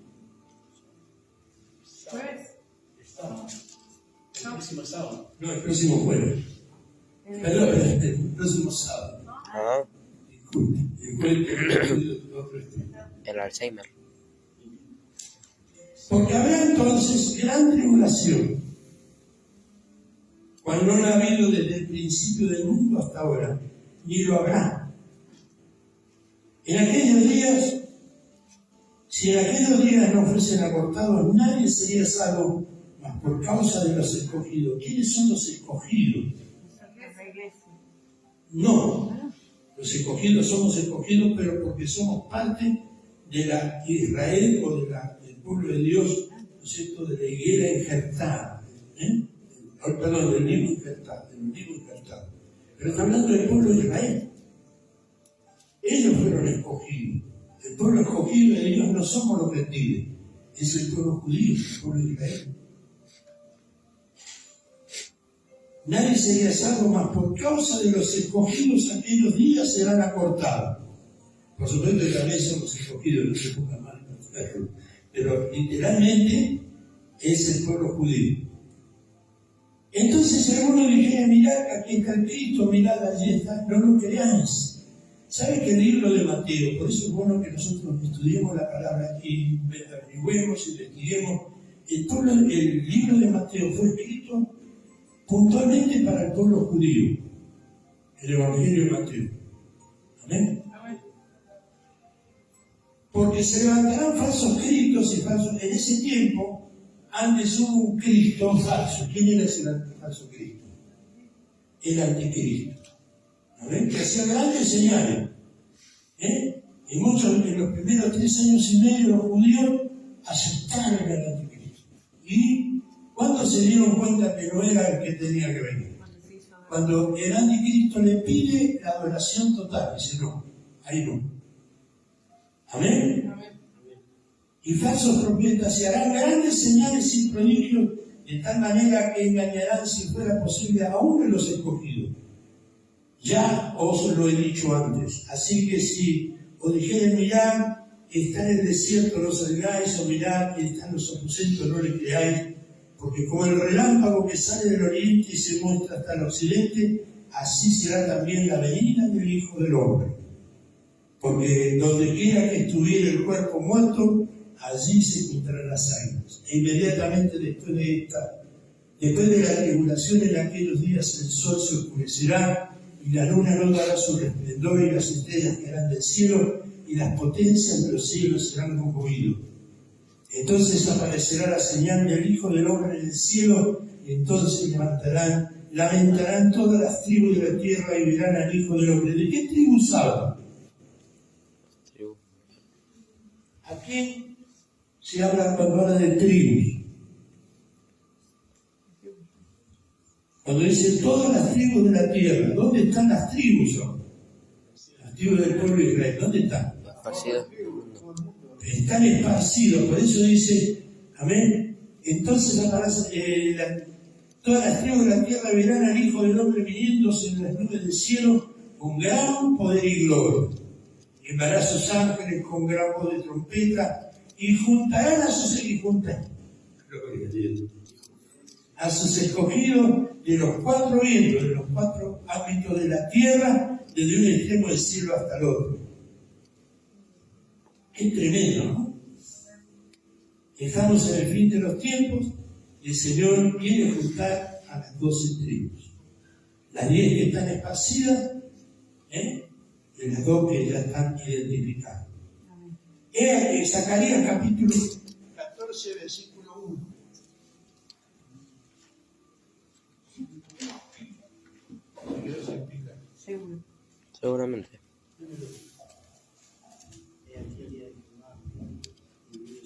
El próximo sábado. No, el próximo jueves. Perdón, el próximo sábado. Ah, Disculpe. El jueves otro estudio. el Alzheimer. Porque habrá entonces gran tribulación, cual no la ha habido desde el principio del mundo hasta ahora, ni lo habrá. En aquellos días, si en aquellos días no fuesen acortados, nadie sería salvo, mas por causa de los escogidos. ¿Quiénes son los escogidos? La iglesia. No, los escogidos somos escogidos, pero porque somos parte de la Israel o del pueblo de Dios, ¿no es cierto?, de la higuera injertada, perdón, del olivo injertado, pero está hablando del pueblo de Israel. Ellos fueron escogidos. El pueblo escogido de Dios no somos los gentiles, es el pueblo judío, el pueblo de Israel. Nadie sería salvo, más por causa de los escogidos aquellos días serán acortados. Por supuesto que también somos escogidos, no se ponga mal, pero literalmente es el pueblo judío. Entonces algunos dijeron, mirad, aquí está el Cristo, mirad, allí está, no lo creáis. ¿Sabe que el libro de Mateo, por eso es bueno que nosotros estudiemos la palabra y averigüemos y investiguemos, el libro de Mateo fue escrito puntualmente para el pueblo judío, el Evangelio de Mateo. Amén. Porque se levantarán falsos cristos y falsos. En ese tiempo, antes hubo un Cristo falso. ¿Quién era ese falso Cristo? El anticristo. ¿Amén? Que hacía grandes señales. Y muchos, en los primeros 3 años y medio, los judíos aceptaron al anticristo. ¿Y cuándo se dieron cuenta que no era el que tenía que venir? Cuando el anticristo le pide la adoración total, dice no, ahí no. Amén. Y falsos profetas y harán grandes señales y prodigios de tal manera que engañarán, si fuera posible, aún a los escogidos. Ya os lo he dicho antes. Así que si os dijeren, mirad, está en el desierto, no salgáis, o mirad, está en los aposentos, no le creáis. Porque como el relámpago que sale del oriente y se muestra hasta el occidente, así será también la venida del Hijo del Hombre. Porque donde quiera que estuviera el cuerpo muerto, allí se encontrarán las águilas. E inmediatamente después de la tribulación, en aquellos días el sol se oscurecerá, y la luna no dará su resplandor, y las estrellas caerán del cielo, y las potencias de los cielos serán conmovidos. Entonces aparecerá la señal del Hijo del Hombre en el cielo, y entonces lamentarán todas las tribus de la tierra y verán al Hijo del Hombre. ¿De qué tribus habla? Aquí se habla cuando habla de tribus. Cuando dice todas las tribus de la tierra, ¿dónde están las tribus? Las tribus del pueblo de Israel, ¿dónde están? Están esparcidos, por eso dice, amén. Entonces aparece, todas las tribus de la tierra verán al Hijo del Hombre viniéndose en las nubes del cielo con gran poder y gloria. Enviará a sus ángeles con gran voz de trompeta y juntarán a sus escogidos de los 4 vientos, de los 4 ámbitos de la tierra, desde un extremo del cielo hasta el otro. Qué tremendo, ¿no? Estamos en el fin de los tiempos y el Señor quiere juntar a las 12 tribus. Las 10 que están esparcidas, y las 2 que ya están identificadas. En Zacarías capítulo 14, versículo 1. Seguramente.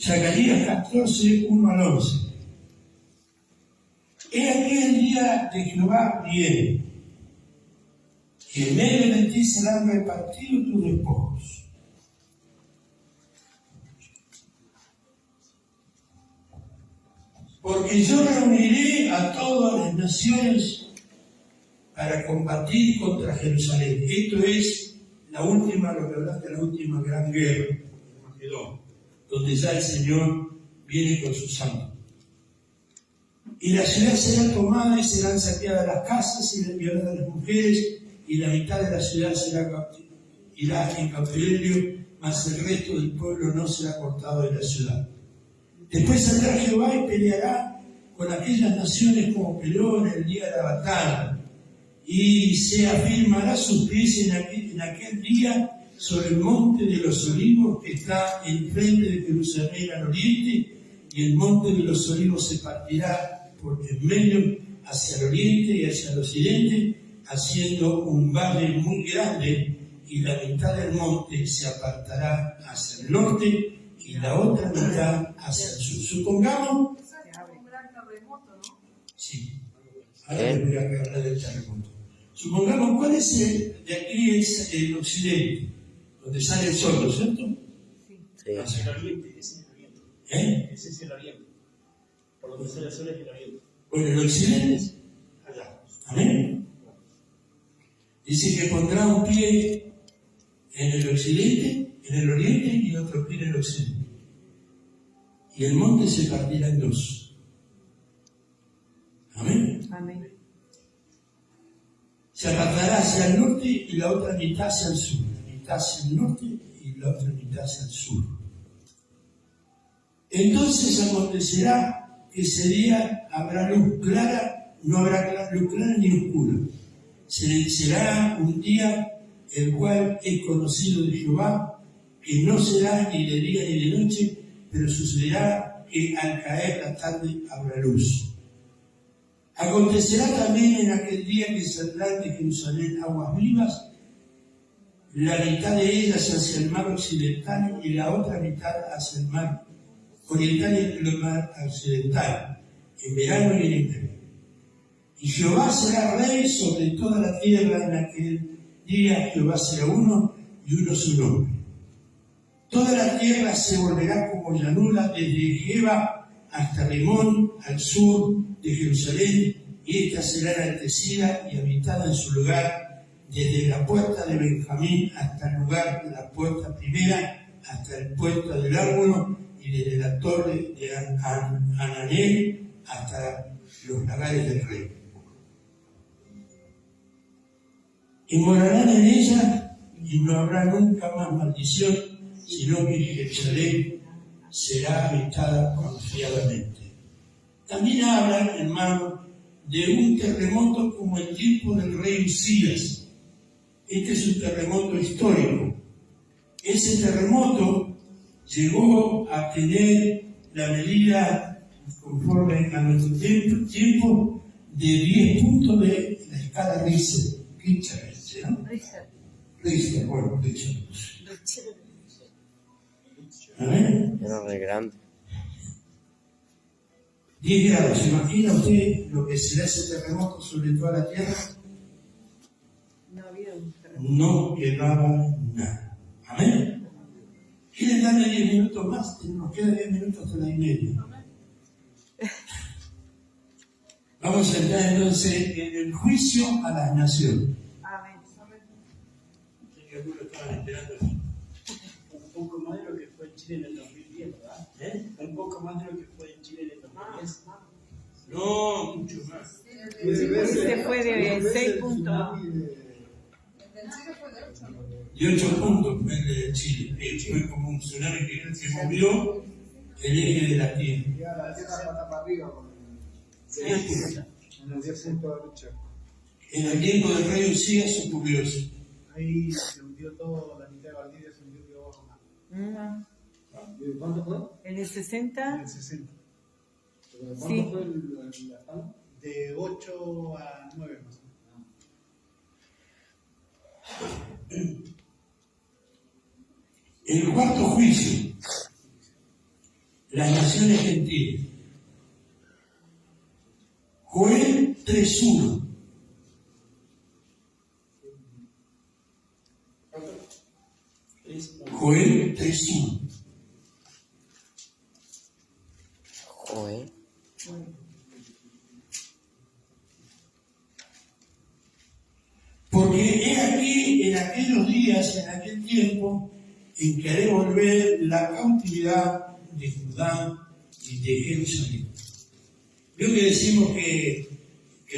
Zacarías 14, 1 al 11. He aquí el día de Jehová viene, y en medio de ti serán repartidos tus despojos. Porque yo reuniré a todas las naciones para combatir contra Jerusalén. Esto es la última, lo que hablaste, la última gran guerra, donde ya el Señor viene con sus santos. Y la ciudad será tomada y serán saqueadas las casas y violadas las mujeres, y la mitad de la ciudad irá en cautiverio, mas el resto del pueblo no será cortado de la ciudad. Después saldrá Jehová y peleará con aquellas naciones como peleó en el día de la batalla, y se afirmará sus pies en aquel día sobre el monte de los olivos que está enfrente de Jerusalén al oriente, y el monte de los olivos se partirá por en medio hacia el oriente y hacia el occidente, haciendo un valle muy grande, y la mitad del monte se apartará hacia el norte y la otra mitad hacia el sur. Supongamos... Un gran terremoto, ¿no? Sí. Ahora les voy a hablar del terremoto. Supongamos, ¿cuál es de aquí es el occidente? Donde sale el sol, ¿no es cierto? Sí. El oriente, ese es el oriente. Ese es el oriente. Por donde sale el sol es el oriente. Bueno, el occidente, allá. Amén. Dice que pondrá un pie en el occidente, en el oriente, y otro pie en el occidente. y el monte se partirá en dos. Amén. Amén. Se apartará hacia el norte y la otra mitad hacia el sur. La mitad hacia el norte y la otra mitad hacia el sur. Entonces acontecerá que ese día habrá luz clara, no habrá luz clara ni oscura. Será un día el cual es conocido de Jehová, que no será ni de día ni de noche, pero sucederá que al caer la tarde habrá luz. Acontecerá también en aquel día que saldrán de Jerusalén aguas vivas, la mitad de ellas hacia el mar occidental y la otra mitad hacia el mar oriental y el mar occidental, en verano y en invierno. Y Jehová será rey sobre toda la tierra en aquel día. Jehová será uno y uno su nombre. Toda la tierra se volverá como llanura desde Geba hasta Rimón, al sur de Jerusalén, y esta será enaltecida y habitada en su lugar, desde la puerta de Benjamín hasta el lugar de la puerta primera, hasta el puerta del ángulo, y desde la torre de Hananel hasta los lagares del rey. Y morarán en ella, y no habrá nunca más maldición, sino que Jerusalén será habitada confiadamente. También hablan, hermano, de un terremoto como el tiempo del rey Usías. Este es un terremoto histórico. Ese terremoto llegó a tener la medida, conforme a nuestro tiempo, de 10 puntos de la escala Richter, ¿no? Richter, bueno, Richter. ¿Amén? Era re grande. 10 grados. ¿Se imagina usted lo que será ese terremoto sobre toda la tierra? No había un terremoto. No quedaba nada. ¿Amén? ¿Quieren darle 10 minutos más? Nos quedan 10 minutos hasta la y media. Vamos a entrar entonces en el juicio a las naciones. Amén. Sé que algunos estaban esperando. Un poco más de lo que fue en Chile en el 2010, ¿verdad? Un poco más de lo que fue en Chile en el 2010. No, mucho más. Este fue de 6 puntos. De 8 puntos fue el de Chile. Fue como un tsunami que se movió el eje de la tierra. Ya la tierra pata para arriba con en el 10 puntos de lucha. En el tiempo del rey Usías ocurrió eso. Ahí se hundió todo, la mitad de Valdivia se hundió de abajo más. ¿De cuánto fue? En el En 60, el 60. Sí. ¿Cuánto fue la escala? De 8 a 9 más o menos. El cuarto juicio, las naciones gentiles. Joel 3:1. Joel 3:1. Joder. Porque he aquí en aquellos días, en aquel tiempo, en que haré volver la cautividad de Judá y de Jerusalén. Veo que decimos que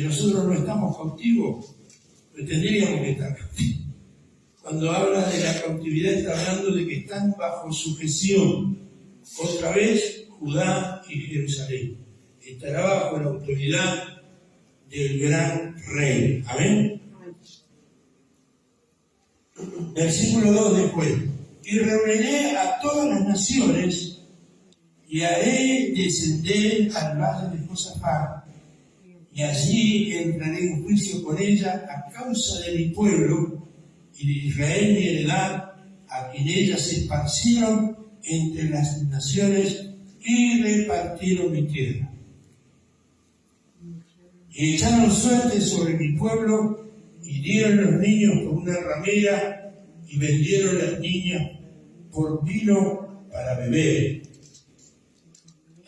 nosotros no estamos cautivos, pues tendríamos que estar cautivos. Cuando habla de la cautividad está hablando de que están bajo sujeción. Otra vez, Judá y Jerusalén. Estará bajo la autoridad del gran rey. Amén. Versículo 2 después. Y reuniré a todas las naciones y haré descender al valle de Josafat, y allí entraré en juicio con ella a causa de mi pueblo y de Israel mi heredad, a quien ellas se esparcieron entre las naciones y repartieron mi tierra. Y echaron suerte sobre mi pueblo y dieron los niños por una ramera y vendieron las niñas por vino para beber.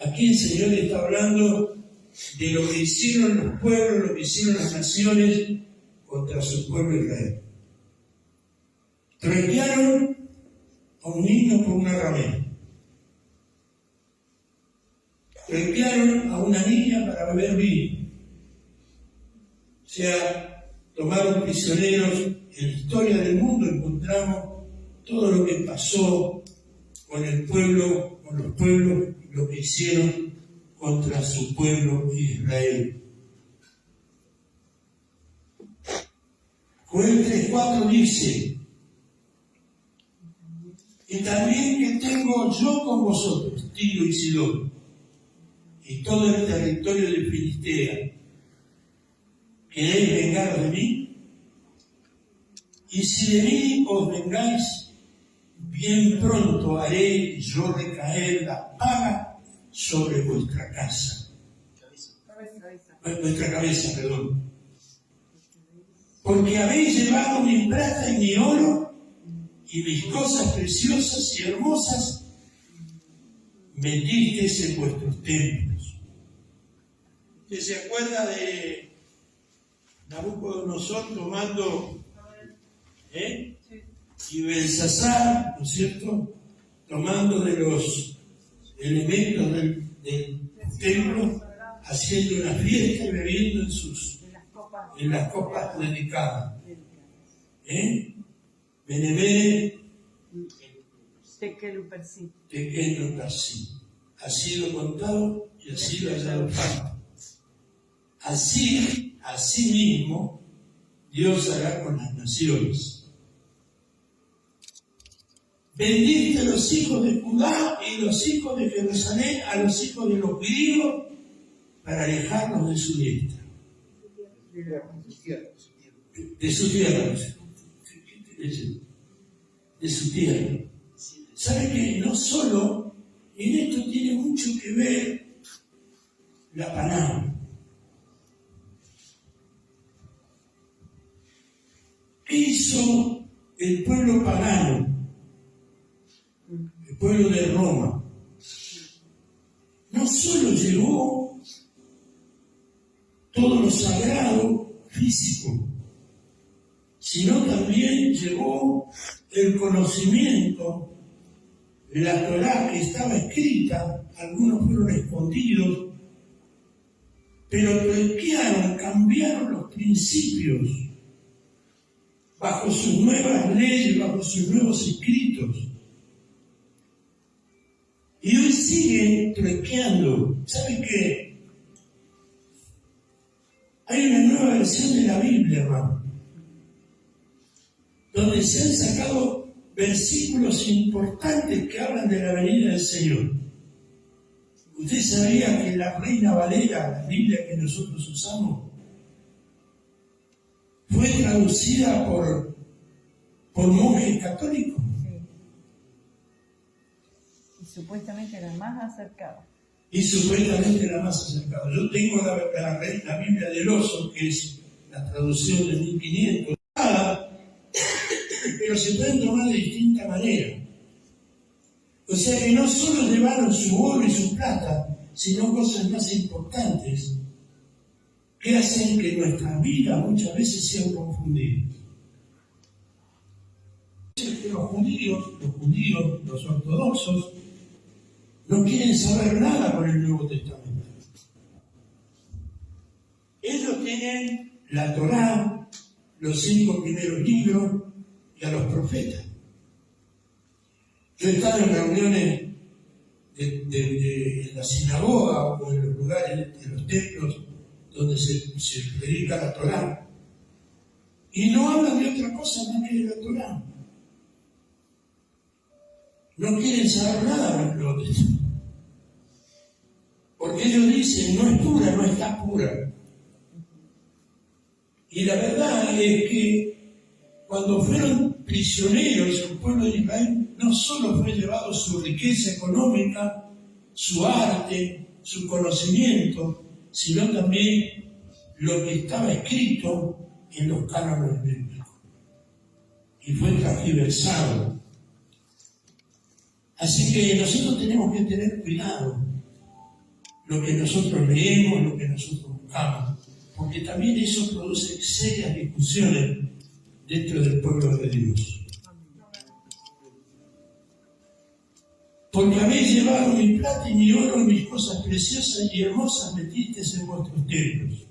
Aquí el Señor está hablando de lo que hicieron los pueblos, lo que hicieron las naciones contra su pueblo Israel. Troquearon a un niño por una ramera. golpearon a una niña para beber vino. O sea, tomaron prisioneros. En la historia del mundo encontramos todo lo que pasó con el pueblo, con los pueblos, lo que hicieron contra su pueblo Israel. Joel 3:4 dice: y también que tengo yo con vosotros, Tiro y Sidón, y todo el territorio de Filistea. ¿Queréis vengaros de mí? Y si de mí os vengáis, bien pronto haré yo recaer la paga sobre vuestra casa. Vuestra cabeza, perdón. Porque habéis llevado mi plata y mi oro, y mis cosas preciosas y hermosas metisteis en vuestros templos. ¿Usted se acuerda de Nabucodonosor tomando, y Belsasar, ¿no es cierto?, tomando de los elementos del templo, haciendo una fiesta y bebiendo en las copas dedicadas. Benemere Tekel-Upasí. Ha sido contado y ha sido hallado parte. Así mismo, Dios hará con las naciones. Bendiste los hijos de Judá y los hijos de Jerusalén a los hijos de los griegos para alejarlos de su diestra. De su tierra. De su tierra. ¿Sabe que no solo en esto tiene mucho que ver la palabra? ¿Qué hizo el pueblo pagano? El pueblo de Roma. No solo llevó todo lo sagrado físico, sino también llevó el conocimiento de la Torá que estaba escrita. Algunos fueron escondidos, pero truquearon, cambiaron los principios bajo sus nuevas leyes, bajo sus nuevos escritos. Y hoy siguen truqueando. ¿Saben qué? Hay una nueva versión de la Biblia, hermano, donde se han sacado versículos importantes que hablan de la venida del Señor. ¿Usted sabía que la Reina Valera, la Biblia que nosotros usamos, fue traducida por monjes católicos? Sí. Y supuestamente la más acercada. Yo tengo la Biblia del Oso, que es la traducción de 1500, pero se pueden tomar de distinta manera. O sea que no solo llevaron su oro y su plata, sino cosas más importantes que hacen que nuestras vidas muchas veces sean confundidas. Los judíos, los ortodoxos, no quieren saber nada con el Nuevo Testamento. Ellos tienen la Torá, los 5 primeros libros y a los profetas. Yo he estado en reuniones de la sinagoga o en los lugares, de los templos donde se predica la Torá, y no hablan de otra cosa más que de la Torá. No quieren saber nada de lo que es. Porque ellos dicen, no es pura, no está pura. Y la verdad es que cuando fueron prisioneros el pueblo de Israel, no solo fue llevado su riqueza económica, su arte, su conocimiento, sino también lo que estaba escrito en los cánones bíblicos. Y fue transversado. Así que nosotros tenemos que tener cuidado lo que nosotros leemos, lo que nosotros buscamos, porque también eso produce serias discusiones dentro del pueblo de Dios. Porque habéis llevado mi plata y mi oro, mis cosas preciosas y hermosas metisteis en vuestros templos.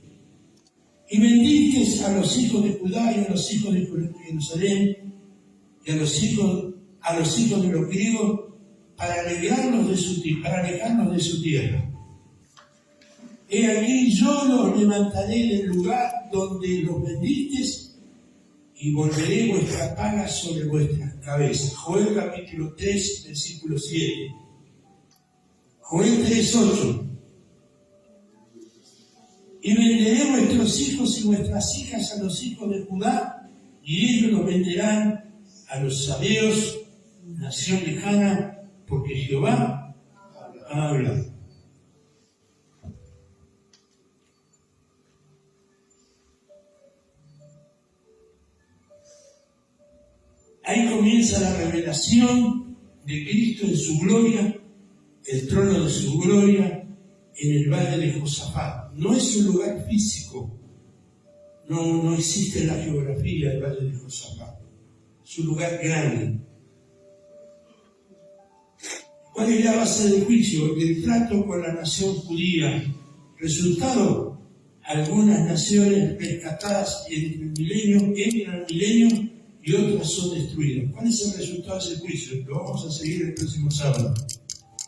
Y bendisteis a los hijos de Judá y a los hijos de Jerusalén y a los hijos de los griegos para alejarnos de su tierra. He aquí yo los levantaré del lugar donde los bendisteis y volveré vuestra paga sobre vuestras cabezas. Joel capítulo 3, versículo 7. Joel 3, 8. Y venderé vuestros hijos y vuestras hijas a los hijos de Judá, y ellos los venderán a los sabeos, nación lejana, porque Jehová ha hablado. Ahí comienza la revelación de Cristo en su gloria, el trono de su gloria, en el valle de Josafat. No es un lugar físico, no existe en la geografía el valle de Josafat. Es un lugar grande. ¿Cuál es la base del juicio? El trato con la nación judía. Resultado, algunas naciones rescatadas en el milenio, entran al milenio y otras son destruidas. ¿Cuál es el resultado de ese juicio? Lo vamos a seguir el próximo sábado.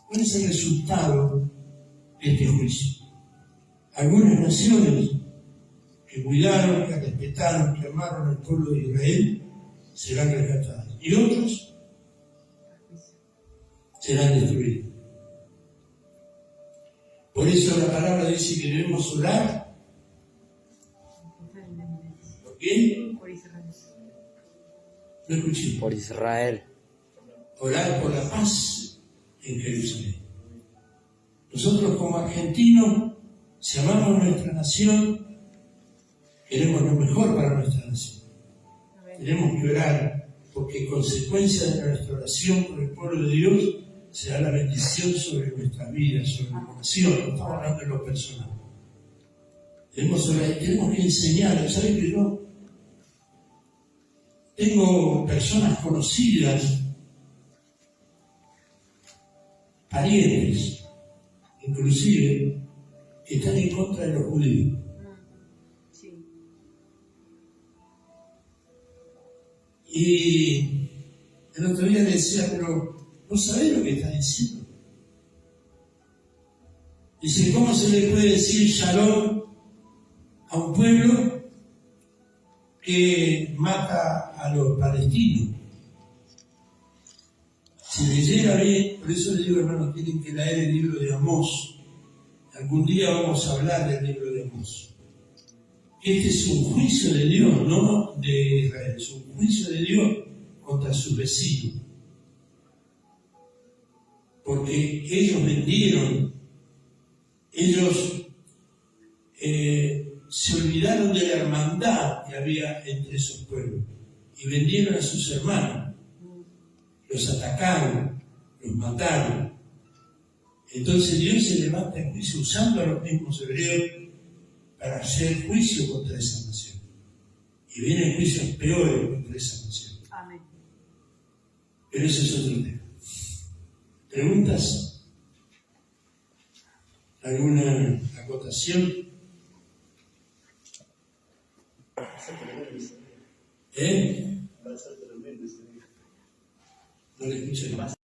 ¿Cuál es el resultado de este juicio? Algunas naciones que cuidaron, que respetaron, que amaron al pueblo de Israel, serán rescatadas. Y otros serán destruidos. Por eso la palabra dice que debemos orar. ¿Por qué? Por Israel. No escuché. Por Israel. Orar por la paz en Jerusalén. Nosotros como argentinos, si amamos nuestra nación, queremos lo mejor para nuestra nación. Tenemos que orar, porque consecuencia de nuestra oración por el pueblo de Dios será la bendición sobre nuestras vidas, sobre nuestra nación. No estamos hablando de lo personal. Tenemos que enseñar. ¿Sabes que yo tengo personas conocidas, parientes, inclusive, que están en contra de los judíos? Sí. Y el otro día le decía, pero ¿no sabés lo que está diciendo? Dice, ¿cómo se le puede decir shalom a un pueblo que mata a los palestinos? Si leyera bien, por eso les digo, hermanos, tienen que leer el libro de Amós. Algún día vamos a hablar del libro de Amós. Este es un juicio de Dios, no de Israel, es un juicio de Dios contra sus vecinos. Porque ellos vendieron, ellos se olvidaron de la hermandad que había entre esos pueblos y vendieron a sus hermanos, los atacaron, los mataron. Entonces Dios se levanta en juicio usando a los mismos hebreos para hacer juicio contra esa nación. Y vienen juicios peores contra esa nación. Amén. Pero ese es otro tema. ¿Preguntas? ¿Alguna acotación? ¿Eh? No le escuché más.